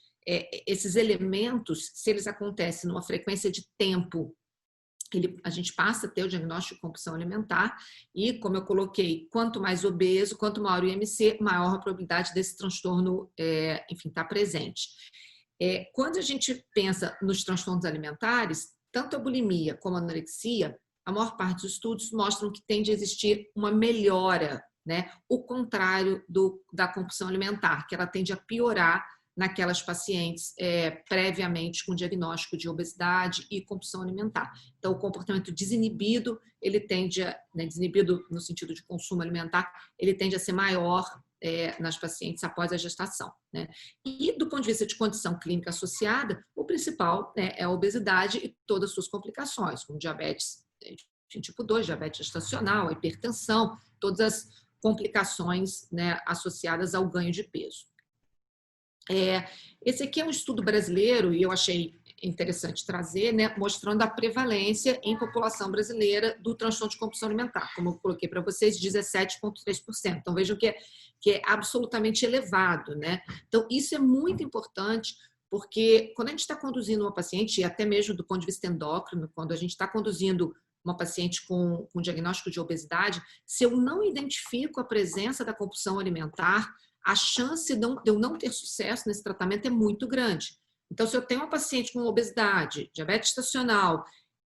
elementos, se eles acontecem numa frequência de tempo, a gente passa a ter o diagnóstico de compulsão alimentar e, como eu coloquei, quanto mais obeso, quanto maior o IMC, maior a probabilidade desse transtorno, enfim, estar presente. Quando a gente pensa nos transtornos alimentares, tanto a bulimia como a anorexia, a maior parte dos estudos mostram que tende a existir uma melhora, né? O contrário da compulsão alimentar, que ela tende a piorar naquelas pacientes previamente com diagnóstico de obesidade e compulsão alimentar. Então, o comportamento desinibido, ele tende a, né, desinibido no sentido de consumo alimentar, ele tende a ser maior nas pacientes após a gestação, né? E do ponto de vista de condição clínica associada, o principal, né, é a obesidade e todas as suas complicações, como diabetes tipo 2, diabetes gestacional, a hipertensão, todas as complicações, né, associadas ao ganho de peso. Esse aqui é um estudo brasileiro e eu achei interessante trazer, né, mostrando a prevalência em população brasileira do transtorno de compulsão alimentar. Como eu coloquei para vocês, 17,3%. Então, vejam que é absolutamente elevado, né? Então, isso é muito importante, porque quando a gente está conduzindo uma paciente, e até mesmo do ponto de vista endócrino, quando a gente está conduzindo uma paciente com diagnóstico de obesidade, se eu não identifico a presença da compulsão alimentar, a chance de eu não ter sucesso nesse tratamento é muito grande. Então, se eu tenho uma paciente com obesidade, diabetes gestacional,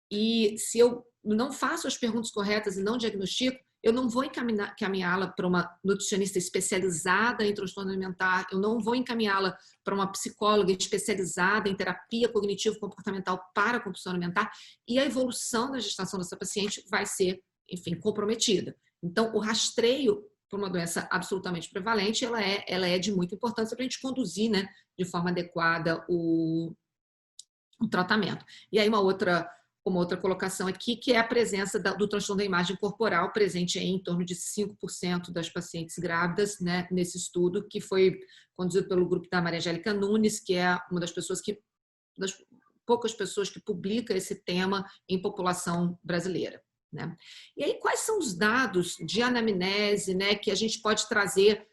e se eu não faço as perguntas corretas e não diagnostico, eu não vou encaminhá-la para uma nutricionista especializada em transtorno alimentar, eu não vou encaminhá-la para uma psicóloga especializada em terapia cognitivo-comportamental para a compulsão alimentar, e a evolução da gestação dessa paciente vai ser, enfim, comprometida. Então, o rastreio por uma doença absolutamente prevalente, ela é de muita importância para a gente conduzir, né, de forma adequada o tratamento. E aí uma outra colocação aqui, que é a presença do transtorno da imagem corporal, presente em torno de 5% das pacientes grávidas, né, nesse estudo, que foi conduzido pelo grupo da Maria Angélica Nunes, que é uma das poucas pessoas que publica esse tema em população brasileira. Né? E aí, quais são os dados de anamnese, né, que a gente pode trazer,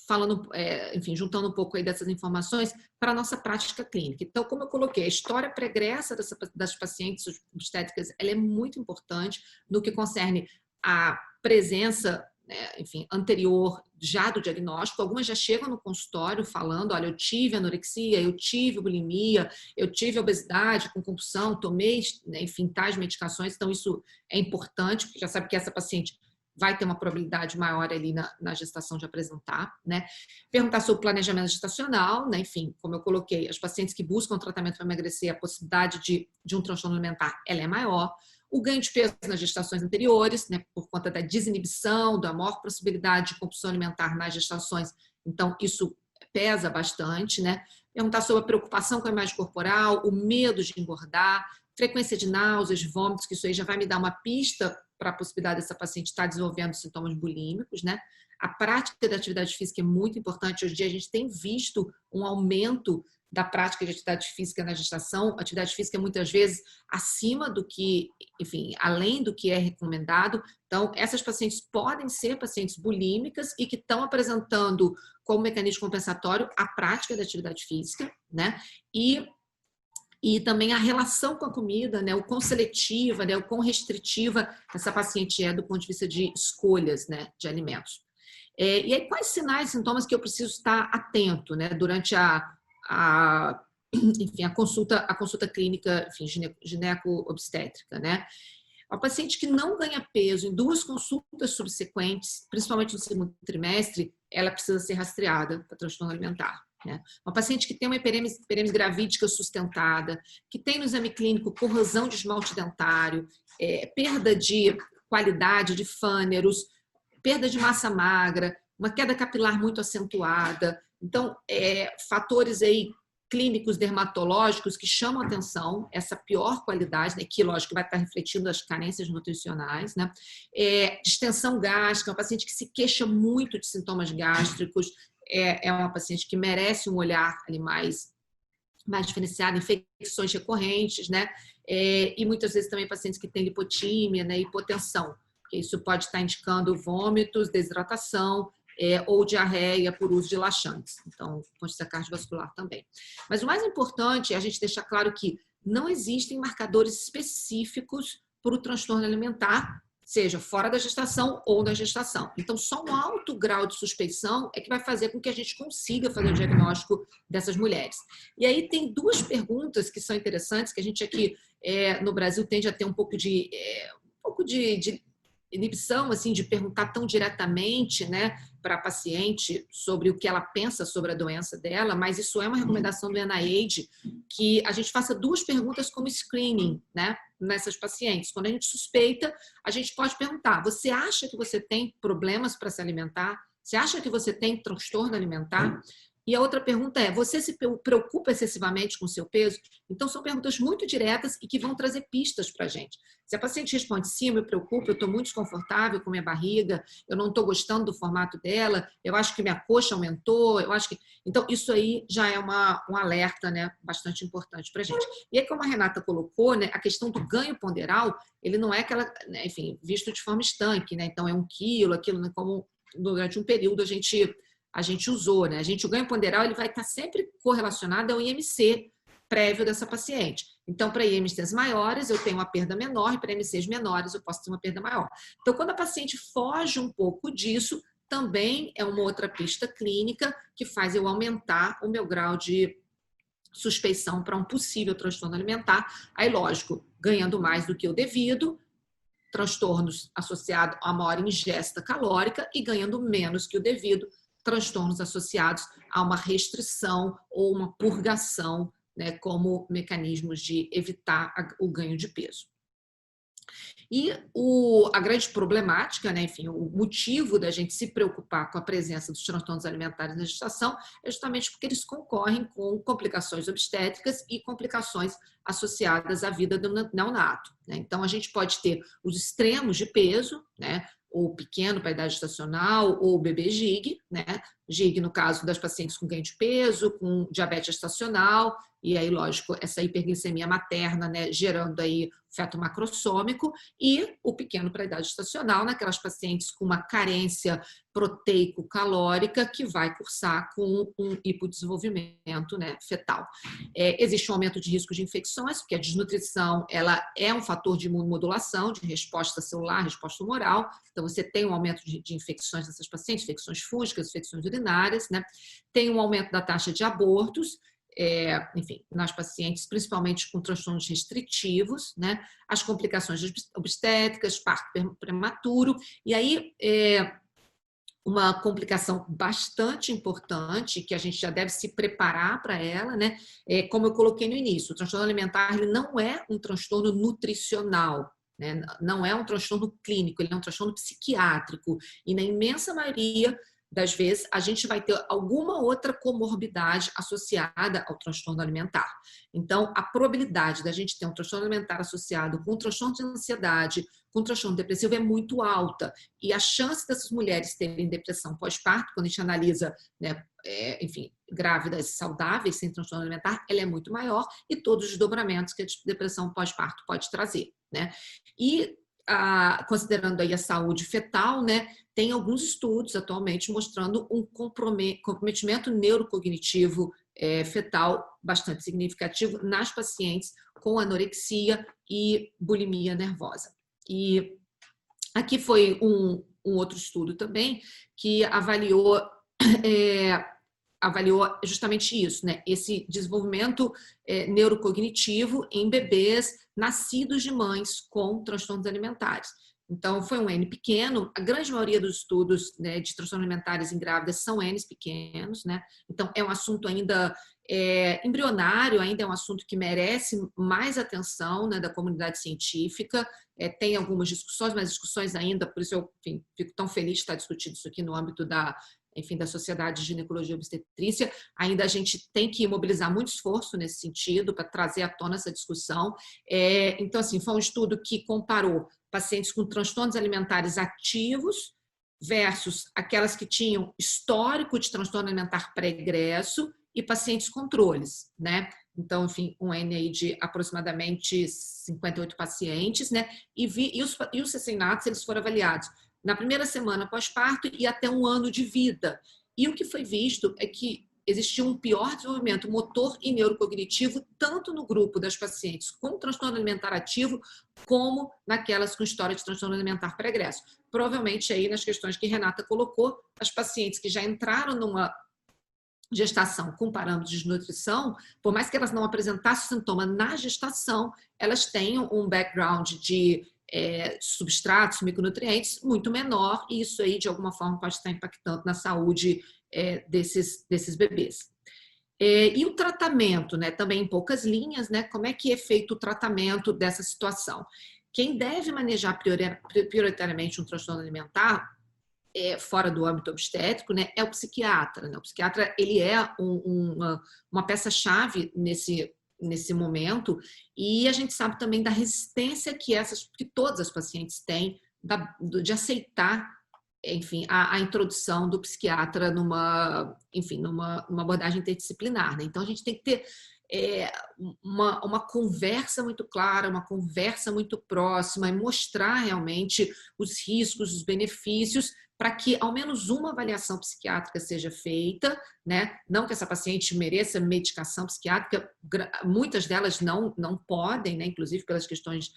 falando, enfim, juntando um pouco aí dessas informações para a nossa prática clínica? Então, como eu coloquei, a história pregressa das pacientes obstétricas, ela é muito importante no que concerne a presença, né, enfim, anterior já do diagnóstico. Algumas já chegam no consultório falando, olha, eu tive anorexia, eu tive bulimia, eu tive obesidade com compulsão, tomei, né, enfim, tais medicações. Então, isso é importante, porque já sabe que essa paciente vai ter uma probabilidade maior ali na gestação de apresentar, né? Perguntar sobre o planejamento gestacional, né? Enfim, como eu coloquei, as pacientes que buscam tratamento para emagrecer, a possibilidade de um transtorno alimentar, ela é maior. O ganho de peso nas gestações anteriores, né? Por conta da desinibição, da maior possibilidade de compulsão alimentar nas gestações, então isso pesa bastante, né? Perguntar sobre a preocupação com a imagem corporal, o medo de engordar, frequência de náuseas, vômitos, que isso aí já vai me dar uma pista para a possibilidade dessa paciente estar desenvolvendo sintomas bulímicos, né? A prática da atividade física é muito importante. Hoje em dia a gente tem visto um aumento da prática de atividade física na gestação. A atividade física é muitas vezes acima do que, enfim, além do que é recomendado. Então, essas pacientes podem ser pacientes bulímicas e que estão apresentando como mecanismo compensatório a prática da atividade física, né? E também a relação com a comida, né, o quão seletiva, né, o quão restritiva essa paciente é do ponto de vista de escolhas, né, de alimentos. E aí, quais sinais e sintomas que eu preciso estar atento, né, durante enfim, a consulta clínica, enfim, gineco-obstétrica, né? A paciente que não ganha peso em 2 consultas subsequentes, principalmente no segundo trimestre, ela precisa ser rastreada para transtorno alimentar. Né? Uma paciente que tem uma hiperêmese gravídica sustentada, que tem no exame clínico corrosão de esmalte dentário, perda de qualidade de fâneros, perda de massa magra, uma queda capilar muito acentuada. Então, fatores aí clínicos dermatológicos que chamam atenção, essa pior qualidade, né, que, lógico, vai estar refletindo as carências nutricionais, né? Distensão gástrica, uma paciente que se queixa muito de sintomas gástricos, é uma paciente que merece um olhar ali mais diferenciado, infecções recorrentes, né? E muitas vezes também pacientes que têm lipotímia, né, hipotensão, porque isso pode estar indicando vômitos, desidratação, ou diarreia por uso de laxantes. Então, consciência cardiovascular também. Mas o mais importante é a gente deixar claro que não existem marcadores específicos para o transtorno alimentar, seja fora da gestação ou da gestação. Então, só um alto grau de suspeição é que vai fazer com que a gente consiga fazer o diagnóstico dessas mulheres. E aí tem 2 perguntas que são interessantes, que a gente aqui no Brasil tende a ter um pouco de inibição, assim, de perguntar tão diretamente, né, para a paciente sobre o que ela pensa sobre a doença dela, mas isso é uma recomendação do NIH, que a gente faça 2 perguntas como screening, né, nessas pacientes. Quando a gente suspeita, a gente pode perguntar: você acha que você tem problemas para se alimentar? Você acha que você tem transtorno alimentar? E a outra pergunta é: você se preocupa excessivamente com o seu peso? Então, são perguntas muito diretas e que vão trazer pistas para a gente. Se a paciente responde sim, eu me preocupo, eu estou muito desconfortável com minha barriga, eu não estou gostando do formato dela, eu acho que minha coxa aumentou, eu acho que... Então, isso aí já é um alerta, né, bastante importante para a gente. E aí, como a Renata colocou, né, a questão do ganho ponderal, ele não é aquela, né, enfim, visto de forma estanque, né? Então, é 1 quilo, aquilo, né, como durante um período a gente usou, né? O ganho ponderal ele vai estar sempre correlacionado ao IMC prévio dessa paciente. Então, para IMCs maiores, eu tenho uma perda menor, e para IMCs menores, eu posso ter uma perda maior. Então, quando a paciente foge um pouco disso, também é uma outra pista clínica que faz eu aumentar o meu grau de suspeição para um possível transtorno alimentar. Aí, lógico, ganhando mais do que o devido, transtornos associados a maior ingesta calórica e ganhando menos que o devido, transtornos associados a uma restrição ou uma purgação, né, como mecanismos de evitar o ganho de peso. E a grande problemática, né, enfim, o motivo da gente se preocupar com a presença dos transtornos alimentares na gestação é justamente porque eles concorrem com complicações obstétricas e complicações associadas à vida do neonato, né? Então, a gente pode ter os extremos de peso, né, ou pequeno para a idade gestacional, ou bebê GIG, né? GIG no caso das pacientes com ganho de peso, com diabetes gestacional, e aí, lógico, essa hiperglicemia materna, né, gerando aí feto macrossômico, e o pequeno para a idade gestacional, naquelas pacientes com uma carência proteico-calórica que vai cursar com um hipodesenvolvimento, né, fetal. Existe um aumento de risco de infecções, porque a desnutrição ela é um fator de imunomodulação, de resposta celular, resposta humoral, então você tem um aumento de infecções nessas pacientes, infecções fúngicas, infecções urinárias, né? Tem um aumento da taxa de abortos, enfim, nas pacientes, principalmente com transtornos restritivos, né? As complicações obstétricas, parto prematuro, e aí uma complicação bastante importante, que a gente já deve se preparar para ela, né? Como eu coloquei no início, o transtorno alimentar ele não é um transtorno nutricional, né? Não é um transtorno clínico, ele é um transtorno psiquiátrico, e na imensa maioria das vezes, a gente vai ter alguma outra comorbidade associada ao transtorno alimentar. Então, a probabilidade da gente ter um transtorno alimentar associado com um transtorno de ansiedade, com um transtorno depressivo é muito alta. E a chance dessas mulheres terem depressão pós-parto, quando a gente analisa, né, enfim, grávidas saudáveis sem transtorno alimentar, ela é muito maior, e todos os desdobramentos que a depressão pós-parto pode trazer, né? E considerando aí a saúde fetal, né, tem alguns estudos atualmente mostrando um comprometimento neurocognitivo fetal bastante significativo nas pacientes com anorexia e bulimia nervosa. E aqui foi um outro estudo também que avaliou justamente isso, né? Esse desenvolvimento neurocognitivo em bebês nascidos de mães com transtornos alimentares. Então, foi um N pequeno, a grande maioria dos estudos, né, de transtornos alimentares em grávidas são Ns pequenos, né? Então, é um assunto ainda embrionário, ainda é um assunto que merece mais atenção, né, da comunidade científica. Tem algumas discussões, mas discussões ainda, por isso eu, enfim, fico tão feliz de estar discutindo isso aqui no âmbito da Sociedade de Ginecologia e Obstetrícia. Ainda a gente tem que mobilizar muito esforço nesse sentido para trazer à tona essa discussão. Então, assim, foi um estudo que comparou pacientes com transtornos alimentares ativos versus aquelas que tinham histórico de transtorno alimentar pregresso e pacientes controles, né? Então, enfim, um N aí de aproximadamente 58 pacientes, né? E os recém-natos, eles foram avaliados na primeira semana pós-parto e até 1 ano de vida. E o que foi visto é que existia um pior desenvolvimento motor e neurocognitivo tanto no grupo das pacientes com transtorno alimentar ativo como naquelas com história de transtorno alimentar pregresso. Provavelmente aí nas questões que Renata colocou, as pacientes que já entraram numa gestação com parâmetros de desnutrição, por mais que elas não apresentassem sintoma na gestação, elas têm um background de substratos, micronutrientes muito menor, e isso aí de alguma forma pode estar impactando na saúde desses bebês. E o tratamento, né, também em poucas linhas, né, como é que é feito o tratamento dessa situação? Quem deve manejar prioritariamente um transtorno alimentar fora do âmbito obstétrico, né, é o psiquiatra, né? O psiquiatra ele é uma peça-chave nesse momento, e a gente sabe também da resistência que todas as pacientes têm de aceitar, enfim, a introdução do psiquiatra numa abordagem interdisciplinar, né? Então a gente tem que ter uma conversa muito clara, uma conversa muito próxima, e mostrar realmente os riscos, os benefícios, para que ao menos uma avaliação psiquiátrica seja feita, né? Não que essa paciente mereça medicação psiquiátrica, muitas delas não podem, né? Inclusive pelas questões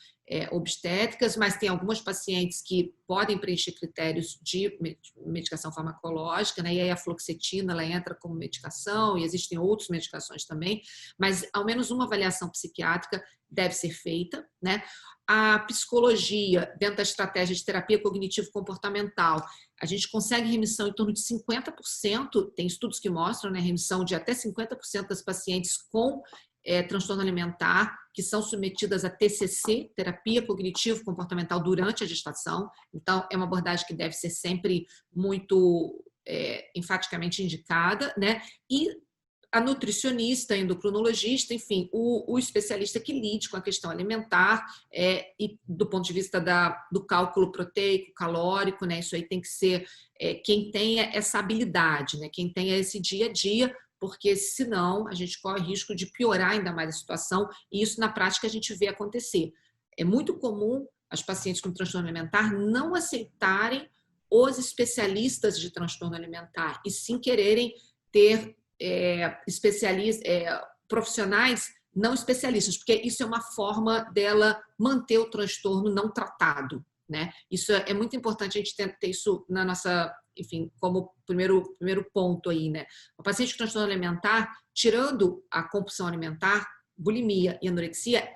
obstétricas, mas tem algumas pacientes que podem preencher critérios de medicação farmacológica, né? E aí a fluoxetina ela entra como medicação, e existem outras medicações também, mas ao menos uma avaliação psiquiátrica deve ser feita, né? a psicologia, dentro da estratégia de terapia cognitivo-comportamental, a gente consegue remissão em torno de 50%, tem estudos que mostram, né, remissão de até 50% das pacientes com transtorno alimentar, que são submetidas a TCC, terapia cognitivo-comportamental, durante a gestação. Então, é uma abordagem que deve ser sempre muito enfaticamente indicada, né? E a nutricionista, a endocrinologista, enfim, o especialista que lide com a questão alimentar e do ponto de vista do cálculo proteico, calórico, né? Isso aí tem que ser quem tenha essa habilidade, né? Quem tenha esse dia a dia, porque senão a gente corre risco de piorar ainda mais a situação, e isso na prática a gente vê acontecer. É muito comum as pacientes com transtorno alimentar não aceitarem os especialistas de transtorno alimentar e sim quererem ter profissionais não especialistas, porque isso é uma forma dela manter o transtorno não tratado, né? Isso é muito importante a gente ter isso na nossa, enfim, como primeiro ponto aí, né? O paciente com transtorno alimentar, tirando a compulsão alimentar, bulimia e anorexia,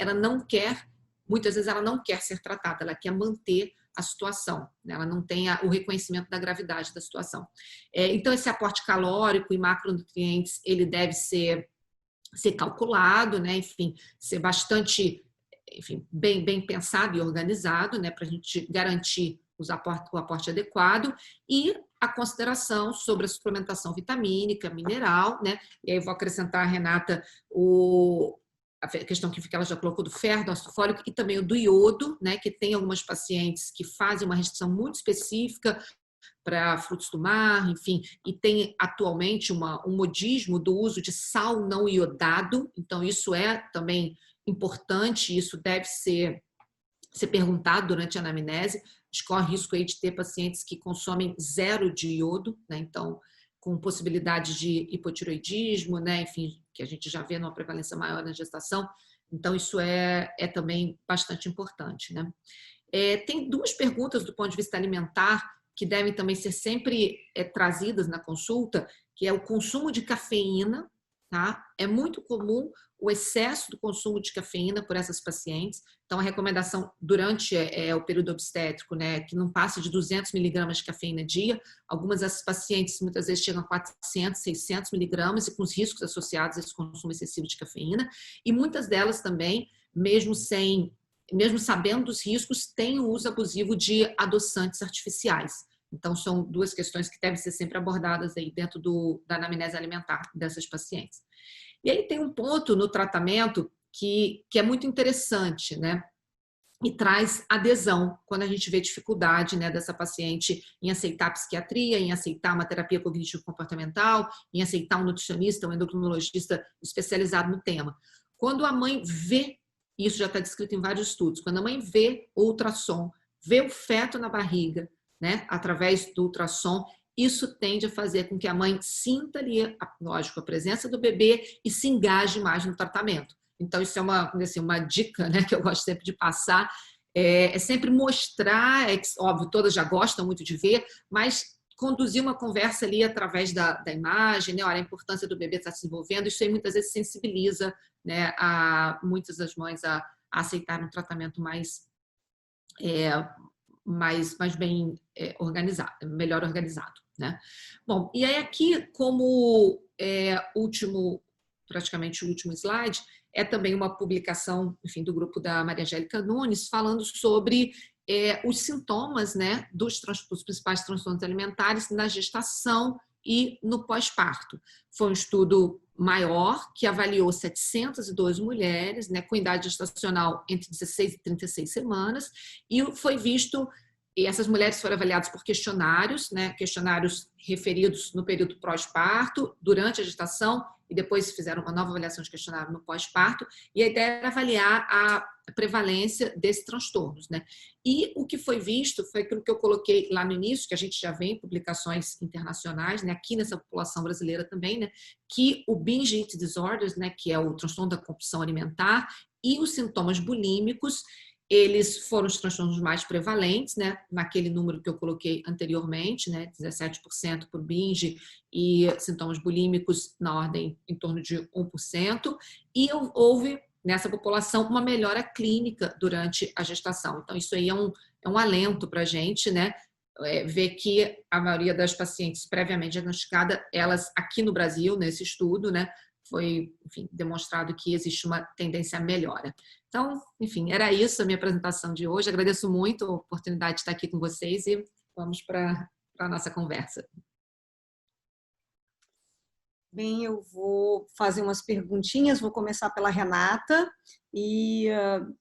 muitas vezes ela não quer ser tratada, ela quer manter a situação, né? Ela não tem o reconhecimento da gravidade da situação. Então, esse aporte calórico e macronutrientes, ele deve ser calculado, né? Enfim, ser bastante, enfim, bem pensado e organizado, né? Para a gente garantir o aporte adequado, e a consideração sobre a suplementação vitamínica, mineral, né? E aí eu vou acrescentar, Renata, a questão que ela já colocou do ferro, do ácido fólico, e também o do iodo, né? Que tem algumas pacientes que fazem uma restrição muito específica para frutos do mar, enfim, e tem atualmente um modismo do uso de sal não iodado, então isso é também importante, isso deve ser perguntado durante a anamnese. A gente corre risco aí de ter pacientes que consomem 0 de iodo, né? Então, com possibilidade de hipotiroidismo, né? Enfim, que a gente já vê numa prevalência maior na gestação. Então, isso é também bastante importante, né? Tem 2 perguntas do ponto de vista alimentar que devem também ser sempre trazidas na consulta, que é o consumo de cafeína, tá? É muito comum o excesso do consumo de cafeína por essas pacientes. Então, a recomendação durante o período obstétrico, né, que não passe de 200 miligramas de cafeína dia. Algumas dessas pacientes muitas vezes chegam a 400, 600 miligramas, e com os riscos associados a esse consumo excessivo de cafeína. E muitas delas também, mesmo sabendo dos riscos, têm o uso abusivo de adoçantes artificiais. Então, são 2 questões que devem ser sempre abordadas aí dentro da anamnese alimentar dessas pacientes. E aí tem um ponto no tratamento que é muito interessante, né? E traz adesão quando a gente vê dificuldade, né, dessa paciente em aceitar a psiquiatria, em aceitar uma terapia cognitivo-comportamental, em aceitar um nutricionista, um endocrinologista especializado no tema. Quando a mãe vê, isso já está descrito em vários estudos, quando a mãe vê o ultrassom, vê o feto na barriga, né, através do ultrassom, isso tende a fazer com que a mãe sinta ali, lógico, a presença do bebê e se engaje mais no tratamento. Então, isso é uma dica, né, que eu gosto sempre de passar, é sempre mostrar, óbvio, todas já gostam muito de ver, mas conduzir uma conversa ali através da imagem, né, olha, a importância do bebê estar se desenvolvendo, isso aí muitas vezes sensibiliza, né, muitas das mães a aceitarem um tratamento mais bem organizado, melhor organizado, né? Bom, e aí aqui, como praticamente o último slide, é também uma publicação, enfim, do grupo da Maria Angélica Nunes, falando sobre os sintomas, né, dos principais transtornos alimentares na gestação e no pós-parto. Foi um estudo maior que avaliou 702 mulheres, né, com idade gestacional entre 16 e 36 semanas, e foi visto, e essas mulheres foram avaliadas por questionários, né, questionários referidos no período pós-parto, durante a gestação, e depois fizeram uma nova avaliação de questionário no pós-parto, e a ideia era avaliar a prevalência desses transtornos, né? E o que foi visto foi aquilo que eu coloquei lá no início, que a gente já vê em publicações internacionais, né, aqui nessa população brasileira também, né, que o binge eating disorders, né, que é o transtorno da compulsão alimentar, e os sintomas bulímicos, eles foram os transtornos mais prevalentes, né, naquele número que eu coloquei anteriormente, né, 17% por binge e sintomas bulímicos na ordem em torno de 1%, e houve nessa população uma melhora clínica durante a gestação. Então, isso aí é um alento para a gente, né? Ver que a maioria das pacientes previamente diagnosticadas, elas aqui no Brasil, nesse estudo, né, foi, enfim, demonstrado que existe uma tendência à melhora. Então, enfim, era isso a minha apresentação de hoje. Agradeço muito a oportunidade de estar aqui com vocês e vamos para a nossa conversa. Bem, eu vou fazer umas perguntinhas, vou começar pela Renata, e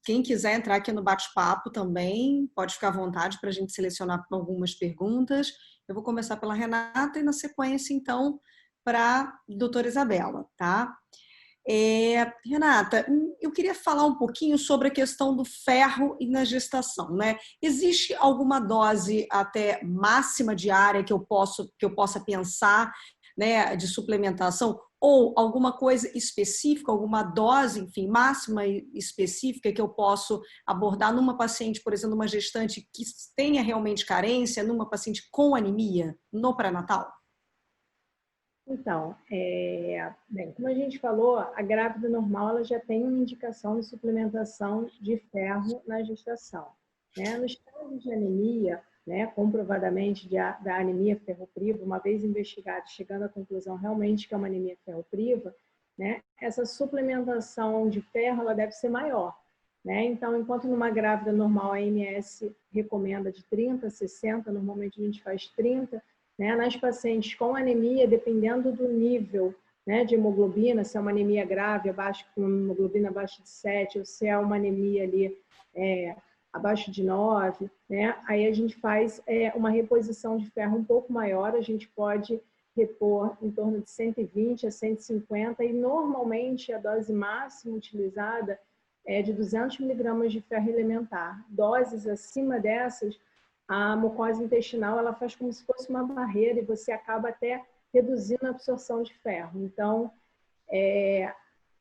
quem quiser entrar aqui no bate-papo também, pode ficar à vontade para a gente selecionar algumas perguntas. Eu vou começar pela Renata e, na sequência, então, para a doutora Isabela, tá? Renata, eu queria falar um pouquinho sobre a questão do ferro e na gestação, né? Existe alguma dose até máxima diária que eu possa pensar, né, de suplementação, ou alguma coisa específica, alguma dose, enfim, máxima específica que eu posso abordar numa paciente, por exemplo, uma gestante que tenha realmente carência, numa paciente com anemia no pré-natal? Então, bem, como a gente falou, a grávida normal ela já tem uma indicação de suplementação de ferro na gestação, né? Nos casos de anemia, né, comprovadamente da anemia ferropriva, uma vez investigado, chegando à conclusão realmente que é uma anemia ferropriva, né, essa suplementação de ferro ela deve ser maior, né? Então, enquanto numa grávida normal a ANS recomenda de 30 a 60, normalmente a gente faz 30, né? Nas pacientes com anemia, dependendo do nível, né, de hemoglobina, se é uma anemia grave, com hemoglobina abaixo de 7, ou se é uma anemia ali abaixo de 9, né? Aí a gente faz uma reposição de ferro um pouco maior, a gente pode repor em torno de 120 a 150 e normalmente a dose máxima utilizada é de 200 miligramas de ferro elementar. Doses acima dessas, a mucosa intestinal ela faz como se fosse uma barreira e você acaba até reduzindo a absorção de ferro. Então,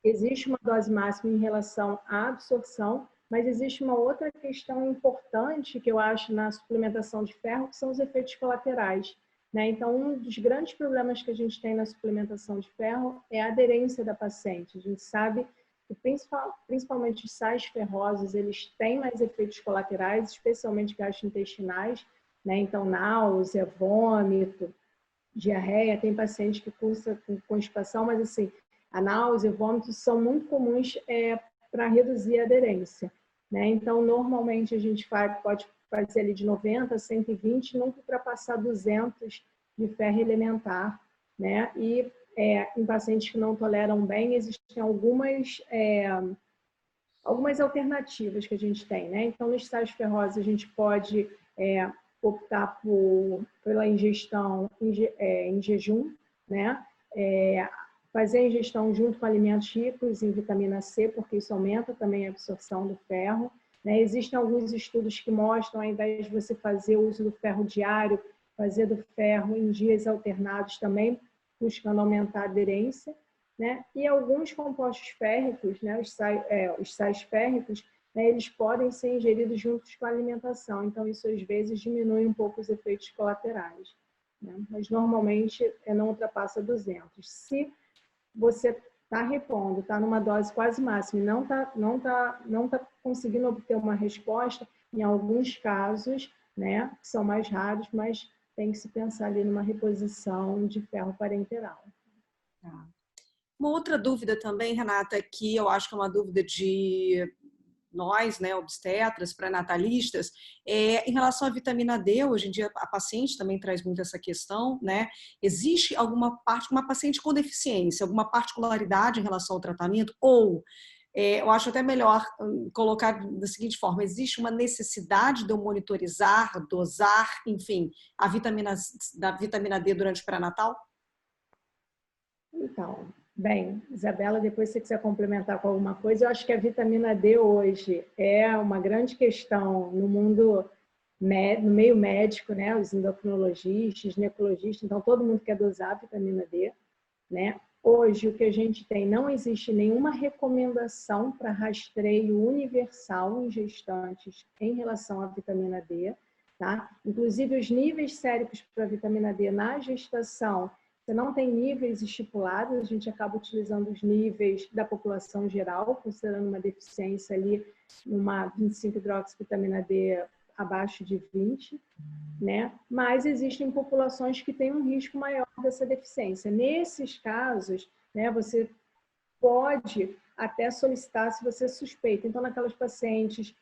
existe uma dose máxima em relação à absorção, mas existe uma outra questão importante que eu acho na suplementação de ferro, que são os efeitos colaterais, né? Então, um dos grandes problemas que a gente tem na suplementação de ferro é a aderência da paciente. A gente sabe que principalmente os sais ferrosos, eles têm mais efeitos colaterais, especialmente gastrointestinais, né? Então, náusea, vômito, diarreia, tem paciente que cursa com constipação, mas assim, a náusea e vômito são muito comuns para reduzir a aderência, né? Então, normalmente a gente pode fazer ali de 90 a 120, nunca ultrapassar 200 de ferro elementar, né? E em pacientes que não toleram bem, existem algumas alternativas que a gente tem, né? Então, nos sais ferrosos, a gente pode optar pela ingestão em jejum, né? Fazer a ingestão junto com alimentos ricos em vitamina C, porque isso aumenta também a absorção do ferro, né? Existem alguns estudos que mostram, ao invés de você fazer o uso do ferro diário, fazer do ferro em dias alternados também, buscando aumentar a aderência, né? E alguns compostos férricos, né? Os sais férricos, né? Eles podem ser ingeridos juntos com a alimentação, então isso às vezes diminui um pouco os efeitos colaterais, né? Mas normalmente não ultrapassa 200. Se você está repondo, está numa dose quase máxima e não tá conseguindo obter uma resposta, em alguns casos, né, que são mais raros, mas tem que se pensar ali numa reposição de ferro parenteral. Uma outra dúvida também, Renata, que eu acho que é uma dúvida de nós, né, obstetras, pré-natalistas, em relação à vitamina D. Hoje em dia a paciente também traz muito essa questão, né? Existe uma paciente com deficiência, alguma particularidade em relação ao tratamento? Ou, eu acho até melhor colocar da seguinte forma, existe uma necessidade de eu monitorizar, dosar, enfim, a vitamina D durante o pré-natal? Então, bem, Isabela, depois se você quiser complementar com alguma coisa, eu acho que a vitamina D hoje é uma grande questão no mundo, no meio médico, né? Os endocrinologistas, ginecologistas, então todo mundo quer dosar a vitamina D, né? Hoje, o que a gente tem, não existe nenhuma recomendação para rastreio universal em gestantes em relação à vitamina D, tá? Inclusive, os níveis séricos para a vitamina D na gestação, Você não tem níveis estipulados, a gente acaba utilizando os níveis da população geral, considerando uma deficiência ali numa 25-hidroxivitamina D abaixo de 20, né? Mas existem populações que têm um risco maior dessa deficiência. Nesses casos, né, você pode até solicitar se você suspeita. Então, naquelas pacientes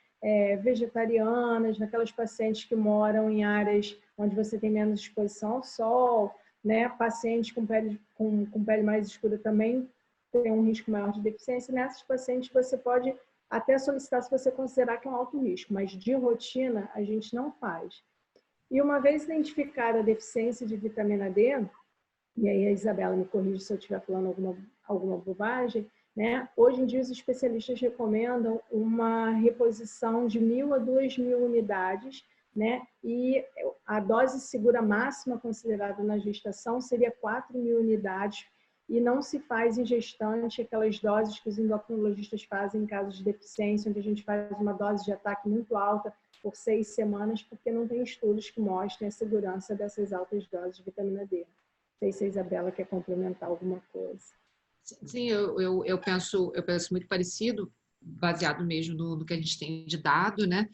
vegetarianas, naquelas pacientes que moram em áreas onde você tem menos exposição ao sol, né? Pacientes com pele mais escura também tem um risco maior de deficiência. Nessas pacientes você pode até solicitar se você considerar que é um alto risco, mas de rotina a gente não faz. E uma vez identificada a deficiência de vitamina D, e aí a Isabela me corrige se eu estiver falando alguma bobagem, né? Hoje em dia os especialistas recomendam uma reposição de 1.000 a 2.000 unidades, né? E a dose segura máxima considerada na gestação seria 4.000 unidades, e não se faz em gestante aquelas doses que os endocrinologistas fazem em casos de deficiência, onde a gente faz uma dose de ataque muito alta por 6 semanas, porque não tem estudos que mostrem a segurança dessas altas doses de vitamina D. Não sei se a Isabela quer complementar alguma coisa. Sim, eu penso muito parecido, baseado mesmo no que a gente tem de dado, né?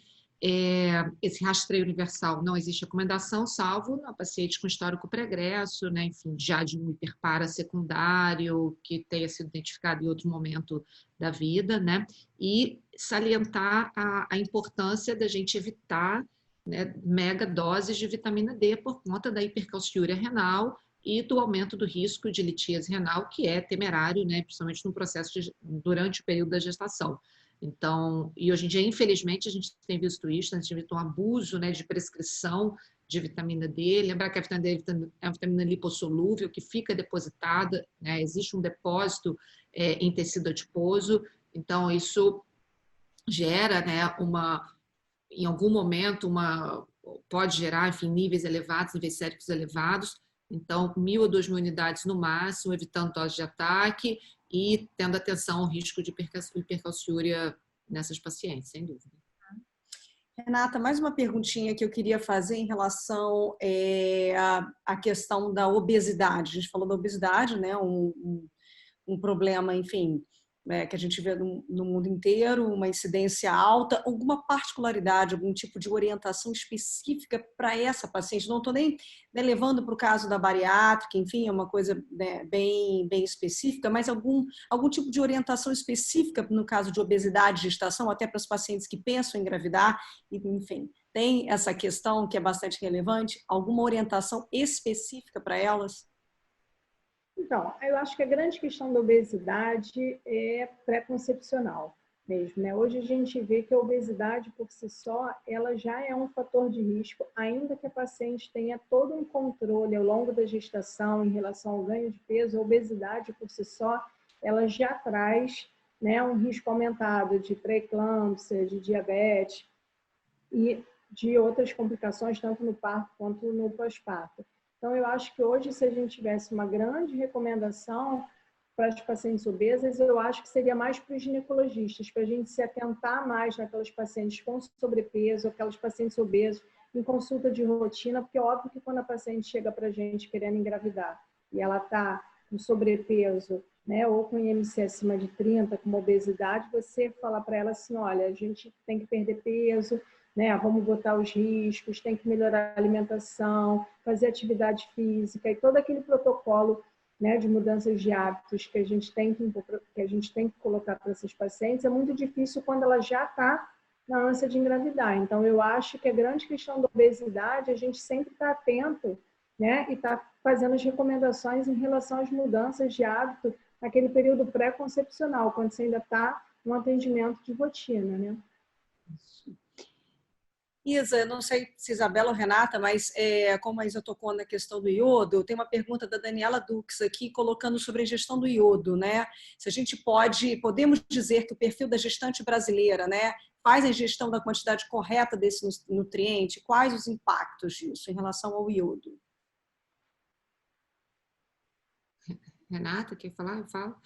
Esse rastreio universal não existe recomendação, salvo na paciente com histórico pregresso, né? Enfim, já de um hiperpara secundário que tenha sido identificado em outro momento da vida, né? E salientar a importância da gente evitar, né, mega doses de vitamina D por conta da hipercalciúria renal e do aumento do risco de litíase renal, que é temerário, né, principalmente no processo durante o período da gestação. Então, e hoje em dia, infelizmente, a gente tem visto isso, a gente tem visto um abuso, né, de prescrição de vitamina D. Lembrar que a vitamina D é uma vitamina lipossolúvel que fica depositada, né, existe um depósito em tecido adiposo, então isso gera, né, em algum momento, pode gerar, enfim, níveis elevados, níveis séricos elevados. Então, 1.000 a 2.000 unidades no máximo, evitando dose de ataque e tendo atenção ao risco de hipercalciúria nessas pacientes, sem dúvida. Renata, mais uma perguntinha que eu queria fazer em relação à questão da obesidade. A gente falou da obesidade, né? Um problema, enfim, que a gente vê no mundo inteiro, uma incidência alta, alguma particularidade, algum tipo de orientação específica para essa paciente? Não estou nem levando para o caso da bariátrica, enfim, é uma coisa, né, bem específica, mas algum tipo de orientação específica no caso de obesidade, gestação, até para os pacientes que pensam em engravidar, enfim, tem essa questão que é bastante relevante, alguma orientação específica para elas? Então, eu acho que a grande questão da obesidade é pré-concepcional mesmo, né? Hoje a gente vê que a obesidade por si só, ela já é um fator de risco, ainda que a paciente tenha todo um controle ao longo da gestação em relação ao ganho de peso, a obesidade por si só, ela já traz, né, um risco aumentado de pré-eclâmpsia, de diabetes e de outras complicações, tanto no parto quanto no pós-parto. Então, eu acho que hoje, se a gente tivesse uma grande recomendação para as pacientes obesas, eu acho que seria mais para os ginecologistas, para a gente se atentar mais naquelas pacientes com sobrepeso, aquelas pacientes obesas, em consulta de rotina, porque é óbvio que quando a paciente chega para a gente querendo engravidar e ela está com sobrepeso, né, ou com IMC acima de 30, com uma obesidade, você falar para ela assim, olha, a gente tem que perder peso, né? Vamos botar os riscos, tem que melhorar a alimentação, fazer atividade física e todo aquele protocolo, né, de mudanças de hábitos que a gente tem que colocar para esses pacientes, é muito difícil quando ela já está na ânsia de engravidar. Então, eu acho que a grande questão da obesidade, a gente sempre está atento, né, e está fazendo as recomendações em relação às mudanças de hábito naquele período pré-concepcional, quando você ainda está no atendimento de rotina, né? Isa, não sei se Isabela ou Renata, mas como a Isa tocou na questão do iodo, tem uma pergunta da Daniela Dux aqui, colocando sobre a ingestão do iodo, né? Se a gente podemos dizer que o perfil da gestante brasileira, né, faz a ingestão da quantidade correta desse nutriente, quais os impactos disso em relação ao iodo? Renata, quer falar? Eu falo.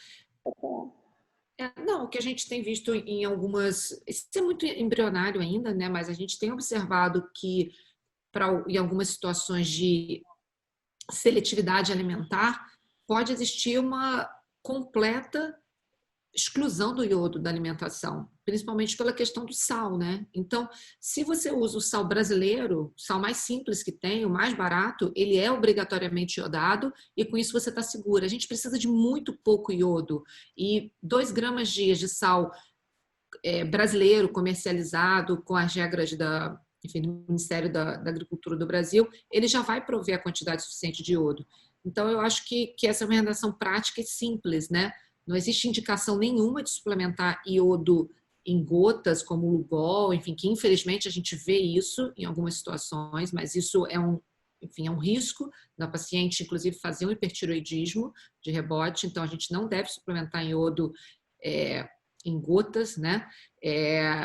Não, o que a gente tem visto em algumas... Isso é muito embrionário ainda, né? Mas a gente tem observado que em algumas situações de seletividade alimentar, pode existir uma completa exclusão do iodo da alimentação, principalmente pela questão do sal, né? Então, se você usa o sal brasileiro, o sal mais simples que tem, o mais barato, ele é obrigatoriamente iodado e com isso você está segura. A gente precisa de muito pouco iodo e 2 gramas dia de sal brasileiro comercializado com as regras do Ministério da Agricultura do Brasil, ele já vai prover a quantidade suficiente de iodo. Então, eu acho que essa é uma recomendação prática e simples, né? Não existe indicação nenhuma de suplementar iodo em gotas, como o Lugol, enfim, que infelizmente a gente vê isso em algumas situações, mas isso é um risco da paciente, inclusive, fazer um hipertiroidismo de rebote, então a gente não deve suplementar iodo em gotas, né?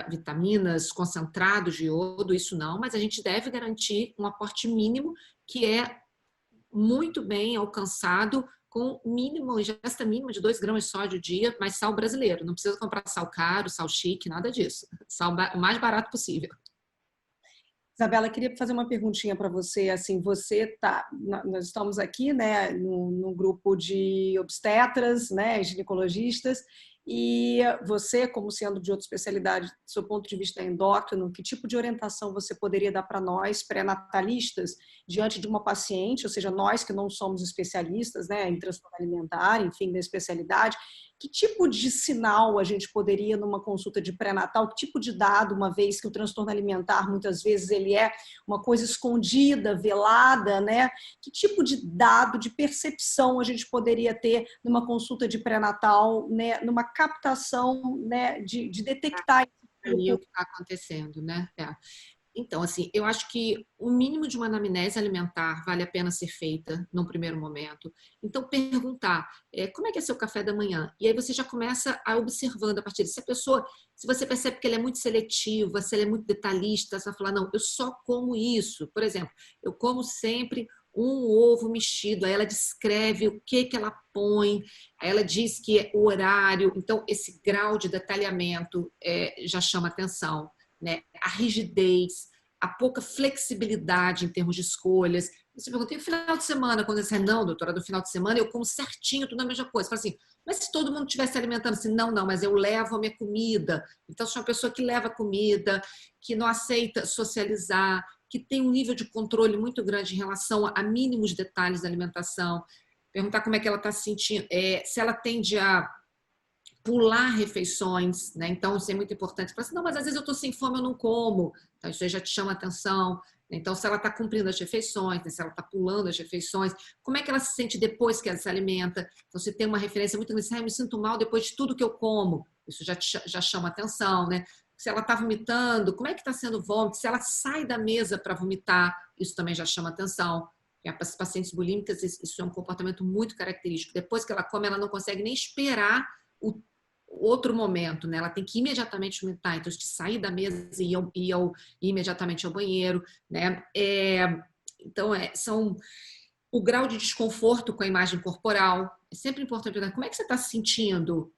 Vitaminas, concentrados de iodo, isso não, mas a gente deve garantir um aporte mínimo que é muito bem alcançado com ingesta mínima de 2 gramas de sódio dia, mas sal brasileiro. Não precisa comprar sal caro, sal chique, nada disso. Sal o mais barato possível. Isabela, queria fazer uma perguntinha para você. Assim, nós estamos aqui, né, num grupo de obstetras, né, ginecologistas, e você, como sendo de outra especialidade, do seu ponto de vista endócrino, que tipo de orientação você poderia dar para nós, pré-natalistas, diante de uma paciente, ou seja, nós que não somos especialistas, né, em transtorno alimentar, enfim, da especialidade, que tipo de sinal a gente poderia, numa consulta de pré-natal, que tipo de dado, uma vez que o transtorno alimentar, muitas vezes, ele é uma coisa escondida, velada, né? Que tipo de dado, de percepção a gente poderia ter numa consulta de pré-natal, né? Numa captação, né? De detectar aí o que está acontecendo, né? Então, assim, eu acho que o mínimo de uma anamnese alimentar vale a pena ser feita num primeiro momento. Então, perguntar como é que é seu café da manhã? E aí você já começa a observando a partir disso. Se você percebe que ela é muito seletiva, se ela é muito detalhista, você vai falar, não, eu só como isso. Por exemplo, eu como sempre um ovo mexido, aí ela descreve o que ela põe, aí ela diz que é o horário. Então, esse grau de detalhamento já chama atenção. Né? A rigidez, a pouca flexibilidade em termos de escolhas. Você pergunta, e o final de semana? Quando você não, doutora, do final de semana eu como certinho, tudo a mesma coisa. Fala assim, mas se todo mundo estivesse alimentando assim, não, mas eu levo a minha comida. Então, se é uma pessoa que leva comida, que não aceita socializar, que tem um nível de controle muito grande em relação a mínimos detalhes da alimentação, perguntar como é que ela está se sentindo, se ela tende a pular refeições, né? Então, isso é muito importante. Fala assim, não, mas às vezes eu estou sem fome, eu não como. Então, isso aí já te chama atenção. Então, se ela está cumprindo as refeições, né? Se ela está pulando as refeições, como é que ela se sente depois que ela se alimenta? Então, você tem uma referência muito grande, eu me sinto mal depois de tudo que eu como. Isso já chama atenção, né? Se ela está vomitando, como é que está sendo o vômito? Se ela sai da mesa para vomitar, isso também já chama atenção. E as pacientes bulímicas, isso é um comportamento muito característico. Depois que ela come, ela não consegue nem esperar o outro momento, né? Ela tem que imediatamente vomitar, então de sair da mesa e ir imediatamente ao banheiro, né? Então, são o grau de desconforto com a imagem corporal. É sempre importante perguntar como é que você está se sentindo,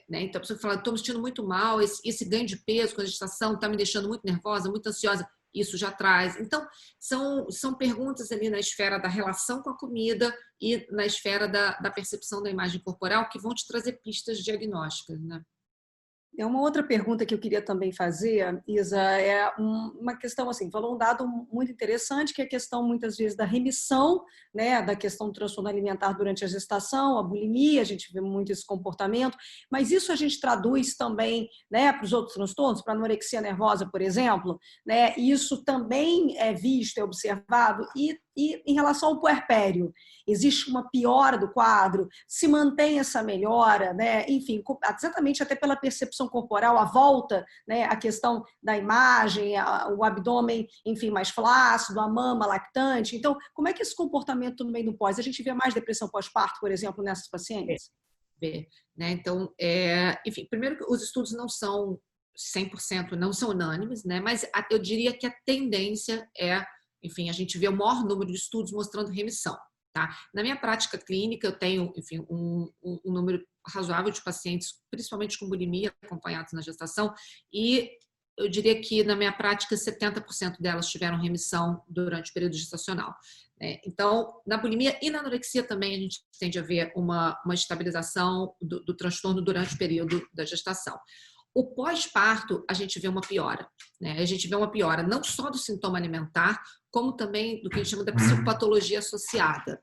né? Então, a pessoa fala, estou me sentindo muito mal, esse ganho de peso com a gestação está me deixando muito nervosa, muito ansiosa. Isso já traz. Então, são perguntas ali na esfera da relação com a comida e na esfera da percepção da imagem corporal que vão te trazer pistas diagnósticas, né? É uma outra pergunta que eu queria também fazer, Isa, uma questão assim, falou um dado muito interessante, que é a questão muitas vezes da remissão, né, da questão do transtorno alimentar durante a gestação, a bulimia, a gente vê muito esse comportamento, mas isso a gente traduz também, né, para os outros transtornos, para a anorexia nervosa, por exemplo, né, isso também é visto, é observado, e em relação ao puerpério, existe uma piora do quadro, se mantém essa melhora, né? Enfim, exatamente até pela percepção corporal, a volta, né? A questão da imagem, o abdômen, enfim, mais flácido, a mama lactante. Então, como é que esse comportamento no meio do pós? A gente vê mais depressão pós-parto, por exemplo, nessas pacientes? Né? Então, enfim, primeiro que os estudos não são 100%, não são unânimes, né? Mas eu diria que a tendência enfim, a gente vê o maior número de estudos mostrando remissão. Tá? Na minha prática clínica, eu tenho, enfim, um número razoável de pacientes, principalmente com bulimia, acompanhados na gestação, e eu diria que, na minha prática, 70% delas tiveram remissão durante o período gestacional. Então, na bulimia e na anorexia também a gente tende a ver uma estabilização do transtorno durante o período da gestação. O pós-parto, a gente vê uma piora. A gente vê uma piora não só do sintoma alimentar, como também do que a gente chama da psicopatologia associada,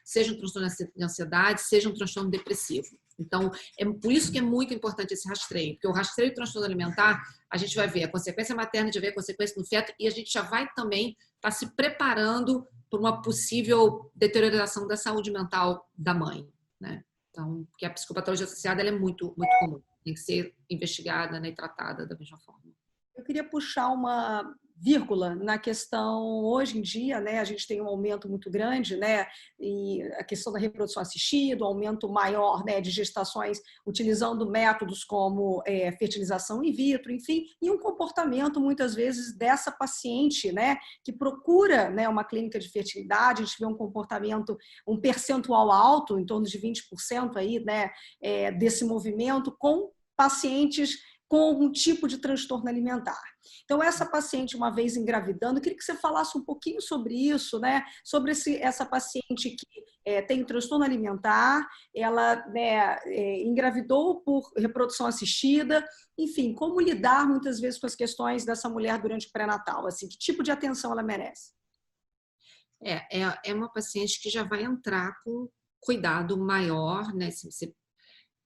seja um transtorno de ansiedade, seja um transtorno depressivo. Então, é por isso que é muito importante esse rastreio, porque o rastreio do transtorno alimentar, a gente vai ver a consequência materna, a gente vai ver a consequência no feto, e a gente já vai também estar se preparando por uma possível deterioração da saúde mental da mãe. Então, porque a psicopatologia associada ela é muito, muito comum. Tem que ser investigada e tratada da mesma forma. Eu queria puxar uma vírgula na questão, hoje em dia, a gente tem um aumento muito grande, e a questão da reprodução assistida, um aumento maior de gestações utilizando métodos como fertilização in vitro, enfim, e um comportamento, muitas vezes, dessa paciente, que procura uma clínica de fertilidade, a gente vê um comportamento, um percentual alto, em torno de 20% aí, desse movimento, com pacientes com algum tipo de transtorno alimentar. Então, essa paciente, uma vez engravidando, eu queria que você falasse um pouquinho sobre isso, sobre essa paciente que tem transtorno alimentar, ela engravidou por reprodução assistida, enfim, como lidar muitas vezes com as questões dessa mulher durante o pré-natal, assim, que tipo de atenção ela merece? É uma paciente que já vai entrar com cuidado maior,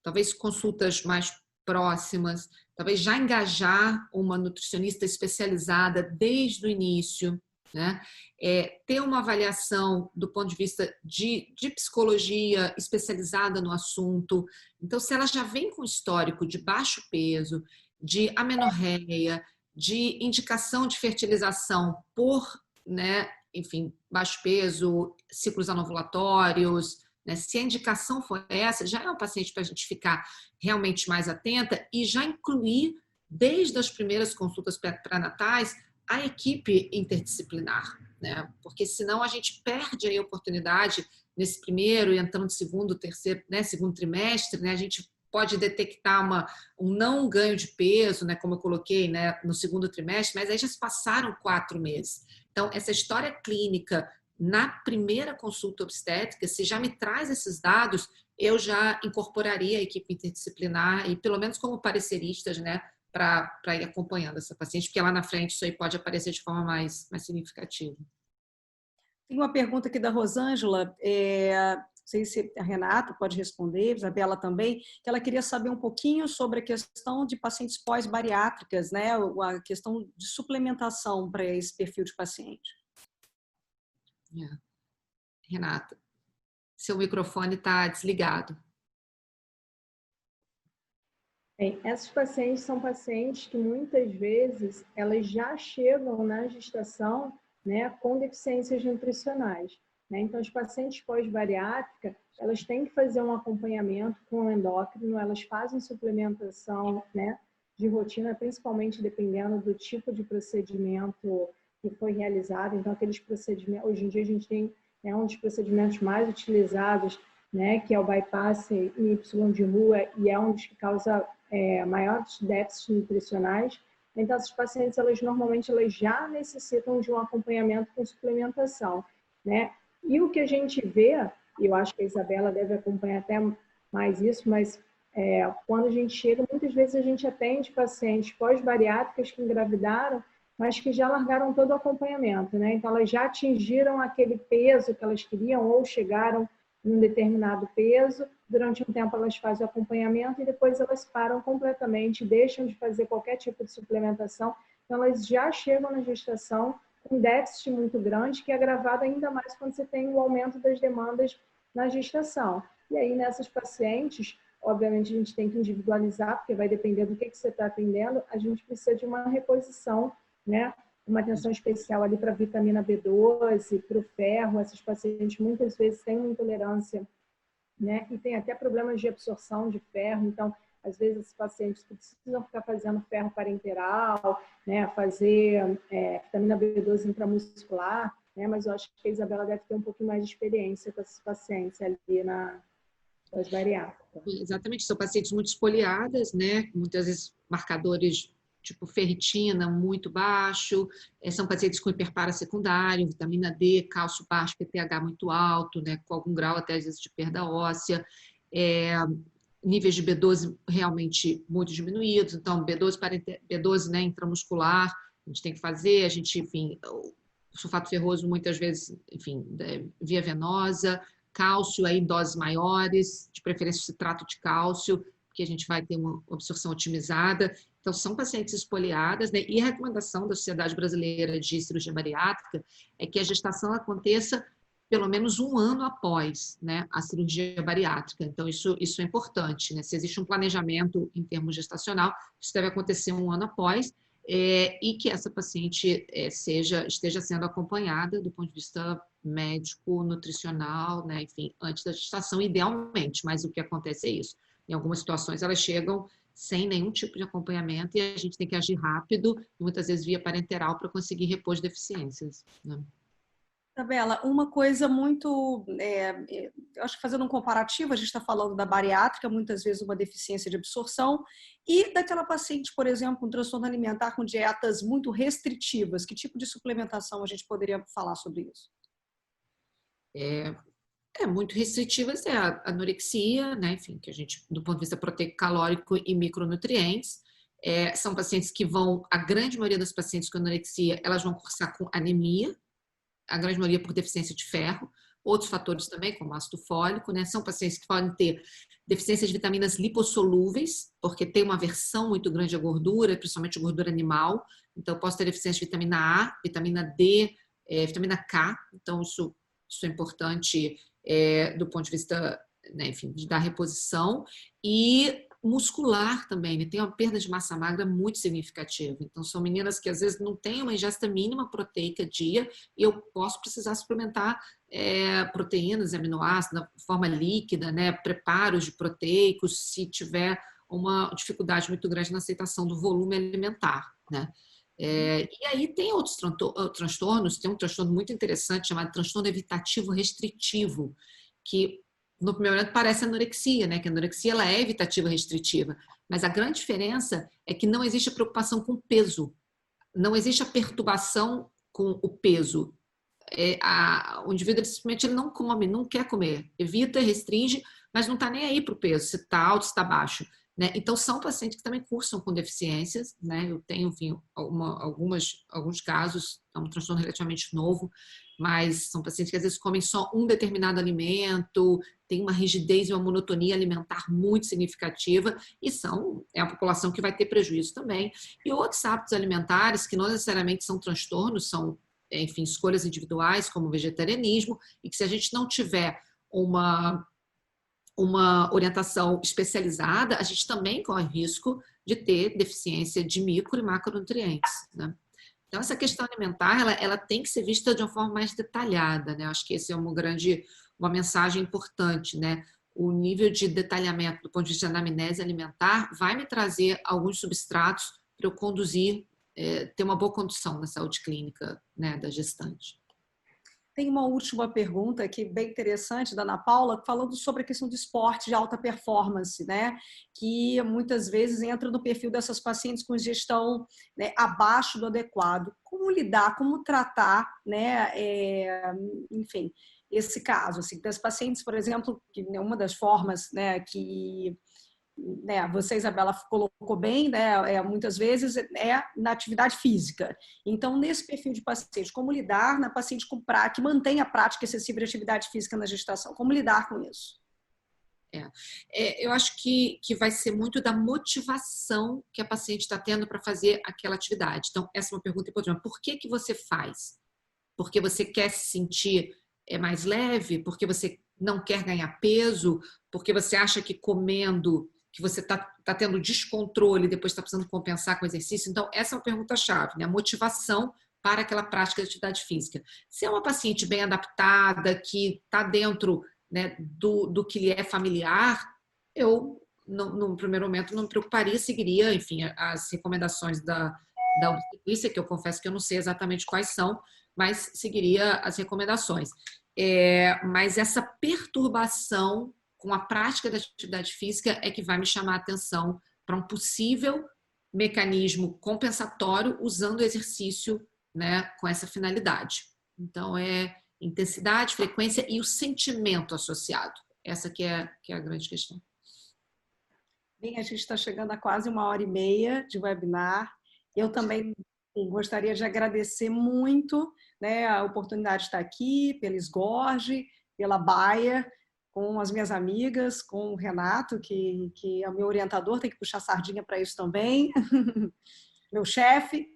talvez consultas mais próximas, talvez já engajar uma nutricionista especializada desde o início, ter uma avaliação do ponto de vista de psicologia especializada no assunto. Então, se ela já vem com histórico de baixo peso, de amenorreia, de indicação de fertilização por, enfim, baixo peso, ciclos anovulatórios, se a indicação for essa, já é um paciente para a gente ficar realmente mais atenta e já incluir, desde as primeiras consultas pré-natais, a equipe interdisciplinar, porque senão a gente perde a oportunidade nesse primeiro e entrando no segundo, terceiro, segundo trimestre, a gente pode detectar um não ganho de peso, como eu coloquei, no segundo trimestre, mas aí já se passaram 4 meses. Então, essa história clínica na primeira consulta obstétrica, se já me traz esses dados, eu já incorporaria a equipe interdisciplinar e pelo menos como pareceristas, para ir acompanhando essa paciente, porque lá na frente isso aí pode aparecer de forma mais significativa. Tem uma pergunta aqui da Rosângela, não sei se a Renata pode responder, a Isabela também, que ela queria saber um pouquinho sobre a questão de pacientes pós-bariátricas, a questão de suplementação para esse perfil de paciente. Renata, seu microfone está desligado. Bem, essas pacientes são pacientes que muitas vezes elas já chegam na gestação com deficiências nutricionais. Então, as pacientes pós-bariátrica, elas têm que fazer um acompanhamento com o endócrino, elas fazem suplementação de rotina, principalmente dependendo do tipo de procedimento que foi realizado. Então, aqueles procedimentos, hoje em dia a gente tem um dos procedimentos mais utilizados, que é o bypass in Y de rua, e é um dos que causa maiores déficits nutricionais. Então, essas pacientes, normalmente já necessitam de um acompanhamento com suplementação, E o que a gente vê, e eu acho que a Isabela deve acompanhar até mais isso, mas quando a gente chega, muitas vezes a gente atende pacientes pós-bariátricas que engravidaram, mas que já largaram todo o acompanhamento, Então, elas já atingiram aquele peso que elas queriam ou chegaram em um determinado peso, durante um tempo elas fazem o acompanhamento e depois elas param completamente, deixam de fazer qualquer tipo de suplementação. Então, elas já chegam na gestação com um déficit muito grande, que é agravado ainda mais quando você tem o aumento das demandas na gestação. E aí, nessas pacientes, obviamente, a gente tem que individualizar, porque vai depender do que você está atendendo, a gente precisa de uma reposição, uma atenção especial ali para a vitamina B12, para o ferro. Essas pacientes muitas vezes têm uma intolerância, e tem até problemas de absorção de ferro. Então, às vezes, esses pacientes precisam ficar fazendo ferro parenteral, fazer vitamina B12 intramuscular, mas eu acho que a Isabela deve ter um pouquinho mais de experiência com esses pacientes ali na pós-bariátrica. Exatamente, são pacientes muito espoliadas, muitas vezes marcadores tipo ferritina muito baixo, são pacientes com hiperparasecundário, vitamina D, cálcio baixo, PTH muito alto, né, com algum grau até às vezes de perda óssea, níveis de B12 realmente muito diminuídos, então B12, né, intramuscular, a gente tem que fazer, a gente, enfim, o sulfato ferroso muitas vezes, enfim, via venosa, cálcio aí em doses maiores, de preferência citrato de cálcio, que a gente vai ter uma absorção otimizada. Então, são pacientes espoliadas, né? E a recomendação da Sociedade Brasileira de Cirurgia Bariátrica é que a gestação aconteça pelo menos 1 ano após, né, a cirurgia bariátrica. Então, isso é importante, né? Se existe um planejamento em termos gestacional, isso deve acontecer 1 ano após, e que essa paciente esteja sendo acompanhada do ponto de vista médico, nutricional, né? Enfim, antes da gestação, idealmente, mas o que acontece é isso. Em algumas situações, elas chegam sem nenhum tipo de acompanhamento e a gente tem que agir rápido, muitas vezes via parenteral, para conseguir repor as deficiências, né? Isabela, uma coisa muito, eu acho que fazendo um comparativo, a gente está falando da bariátrica, muitas vezes uma deficiência de absorção, e daquela paciente, por exemplo, com transtorno alimentar com dietas muito restritivas. Que tipo de suplementação a gente poderia falar sobre isso? Muito restritivas é a anorexia, né? Enfim, que a gente, do ponto de vista proteico calórico e micronutrientes, são pacientes que a grande maioria das pacientes com anorexia, elas vão cursar com anemia, a grande maioria por deficiência de ferro, outros fatores também, como ácido fólico, né? São pacientes que podem ter deficiência de vitaminas lipossolúveis, porque tem uma aversão muito grande à gordura, principalmente gordura animal. Então, eu posso ter deficiência de vitamina A, vitamina D, vitamina K. Então, isso é importante do ponto de vista, né, enfim, da reposição. E muscular também, né? Tem uma perda de massa magra muito significativa. Então, são meninas que às vezes não têm uma ingesta mínima proteica dia e eu posso precisar suplementar proteínas, aminoácidos, na forma líquida, né? Preparos de proteicos, se tiver uma dificuldade muito grande na aceitação do volume alimentar, né? E aí tem outros transtornos, tem um transtorno muito interessante chamado transtorno evitativo restritivo, que no primeiro momento parece anorexia, né? Que a anorexia ela é evitativa restritiva, mas a grande diferença é que não existe a preocupação com o peso, não existe a perturbação com o peso. O indivíduo simplesmente ele não come, não quer comer, evita, restringe, mas não está nem aí para o peso, se está alto, se está baixo, né? Então são pacientes que também cursam com deficiências, né? Eu tenho, enfim, alguns casos, é um transtorno relativamente novo, mas são pacientes que às vezes comem só um determinado alimento, tem uma rigidez e uma monotonia alimentar muito significativa e é a população que vai ter prejuízo também. E outros hábitos alimentares que não necessariamente são transtornos, são, enfim, escolhas individuais, como o vegetarianismo, e que se a gente não tiver uma orientação especializada, a gente também corre risco de ter deficiência de micro e macronutrientes, né? Então, essa questão alimentar, ela tem que ser vista de uma forma mais detalhada, né? Acho que esse é uma mensagem importante, né? O nível de detalhamento do ponto de vista da anamnese alimentar vai me trazer alguns substratos para eu conduzir, ter uma boa condução na saúde clínica, né, da gestante. Tem uma última pergunta aqui, bem interessante, da Ana Paula, falando sobre a questão do esporte de alta performance, né? Que muitas vezes entra no perfil dessas pacientes com ingestão, né, abaixo do adequado. Como lidar, como tratar, né? Enfim, esse caso, assim, das pacientes, por exemplo, que uma das formas, né, que você, Isabela, colocou bem, né, muitas vezes na atividade física. Então, nesse perfil de paciente, como lidar na paciente que mantém a prática excessiva de atividade física na gestação? Como lidar com isso? Eu acho que vai ser muito da motivação que a paciente está tendo para fazer aquela atividade. Então, essa é uma pergunta importante. Por que você faz? Porque você quer se sentir mais leve? Porque você não quer ganhar peso? Porque você acha que comendo que você está tendo descontrole e depois está precisando compensar com exercício? Então, essa é uma pergunta-chave, né? A motivação para aquela prática de atividade física. Se é uma paciente bem adaptada, que está dentro, né, do que lhe é familiar, eu, no primeiro momento, não me preocuparia, seguiria, enfim, as recomendações da obstetrícia, que eu confesso que eu não sei exatamente quais são, mas seguiria as recomendações. Mas essa perturbação com a prática da atividade física é que vai me chamar a atenção para um possível mecanismo compensatório usando o exercício, né, com essa finalidade. Então, é intensidade, frequência e o sentimento associado. Essa que é a grande questão. Bem, a gente está chegando a quase 1h30 de webinar. Eu também gostaria de agradecer muito, né, a oportunidade de estar aqui, pela Sgorge, pela Bayer, com as minhas amigas, com o Renato, que é o meu orientador, tem que puxar sardinha para isso também, meu chefe.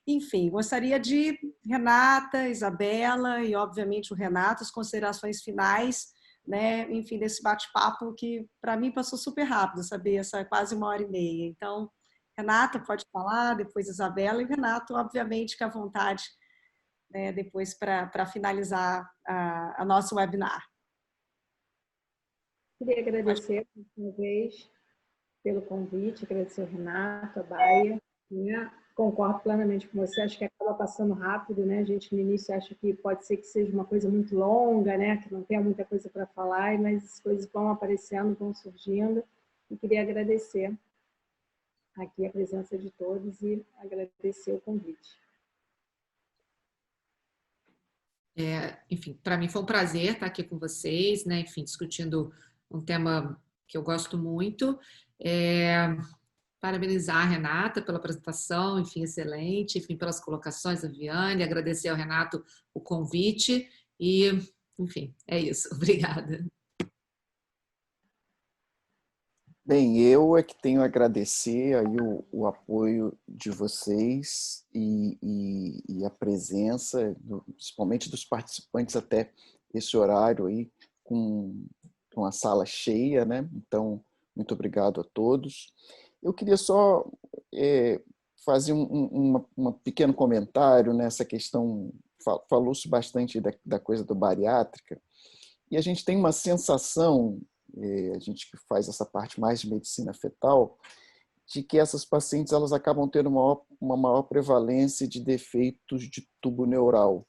Enfim, gostaria de Renata, Isabela e, obviamente, o Renato, as considerações finais, né? Enfim, desse bate-papo que, para mim, passou super rápido, saber essa quase 1h30. Então, Renata, pode falar, depois Isabela e Renato, obviamente, que à vontade, né, depois para finalizar a nosso webinar. Queria agradecer, mais uma vez, pelo convite, agradecer ao Renato, a Baia, né? Concordo plenamente com você, acho que acaba passando rápido, né? A gente no início acha que pode ser que seja uma coisa muito longa, né? Que não tenha muita coisa para falar, mas as coisas vão aparecendo, vão surgindo. E queria agradecer aqui a presença de todos e agradecer o convite. Enfim, para mim foi um prazer estar aqui com vocês, né? Enfim, discutindo um tema que eu gosto muito. Parabenizar a Renata pela apresentação, enfim, excelente, enfim, pelas colocações, a Viane, agradecer ao Renato o convite e, enfim, é isso. Obrigada. Bem, eu é que tenho a agradecer aí o apoio de vocês e a presença, principalmente dos participantes até esse horário aí, com a sala cheia, né? Então, muito obrigado a todos. Eu queria só fazer um pequeno comentário nessa questão, falou-se bastante da coisa do bariátrica, e a gente tem uma sensação, a gente que faz essa parte mais de medicina fetal, de que essas pacientes elas acabam tendo uma maior prevalência de defeitos de tubo neural.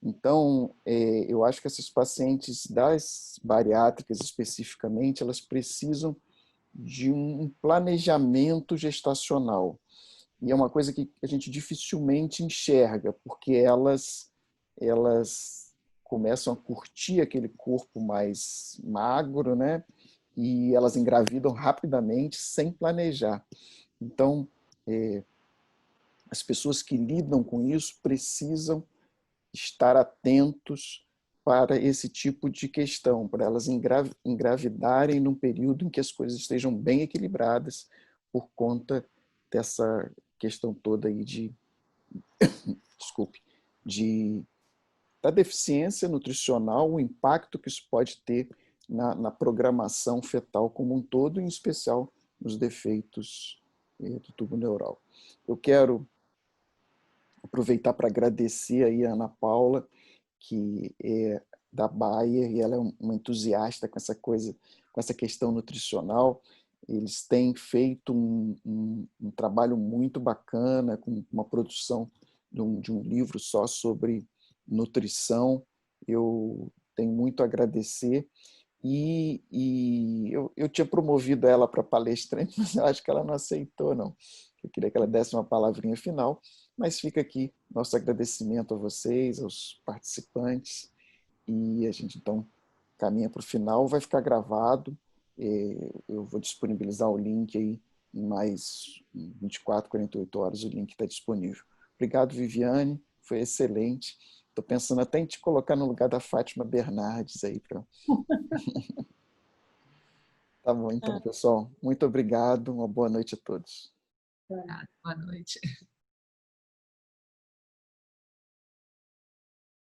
Então, eu acho que essas pacientes das bariátricas especificamente, elas precisam de um planejamento gestacional. E é uma coisa que a gente dificilmente enxerga, porque elas começam a curtir aquele corpo mais magro, né? E elas engravidam rapidamente, sem planejar. Então, as pessoas que lidam com isso precisam estar atentos para esse tipo de questão, para elas engravidarem num período em que as coisas estejam bem equilibradas por conta dessa questão toda aí da deficiência nutricional, o impacto que isso pode ter na programação fetal como um todo, em especial nos defeitos do tubo neural. Eu quero aproveitar para agradecer aí a Ana Paula, que é da Bayer, e ela é uma entusiasta com essa questão nutricional. Eles têm feito um trabalho muito bacana, com uma produção de um livro só sobre nutrição. Eu tenho muito a agradecer. E eu tinha promovido ela para palestrante, mas eu acho que ela não aceitou, não. Eu queria que ela desse uma palavrinha final, mas fica aqui nosso agradecimento a vocês, aos participantes, e a gente então caminha para o final, vai ficar gravado, eu vou disponibilizar o link aí em mais 24, 48 horas, o link está disponível. Obrigado, Viviane, foi excelente. Estou pensando até em te colocar no lugar da Fátima Bernardes aí. Tá bom, então, pessoal. Muito obrigado. Uma boa noite a todos. Boa noite.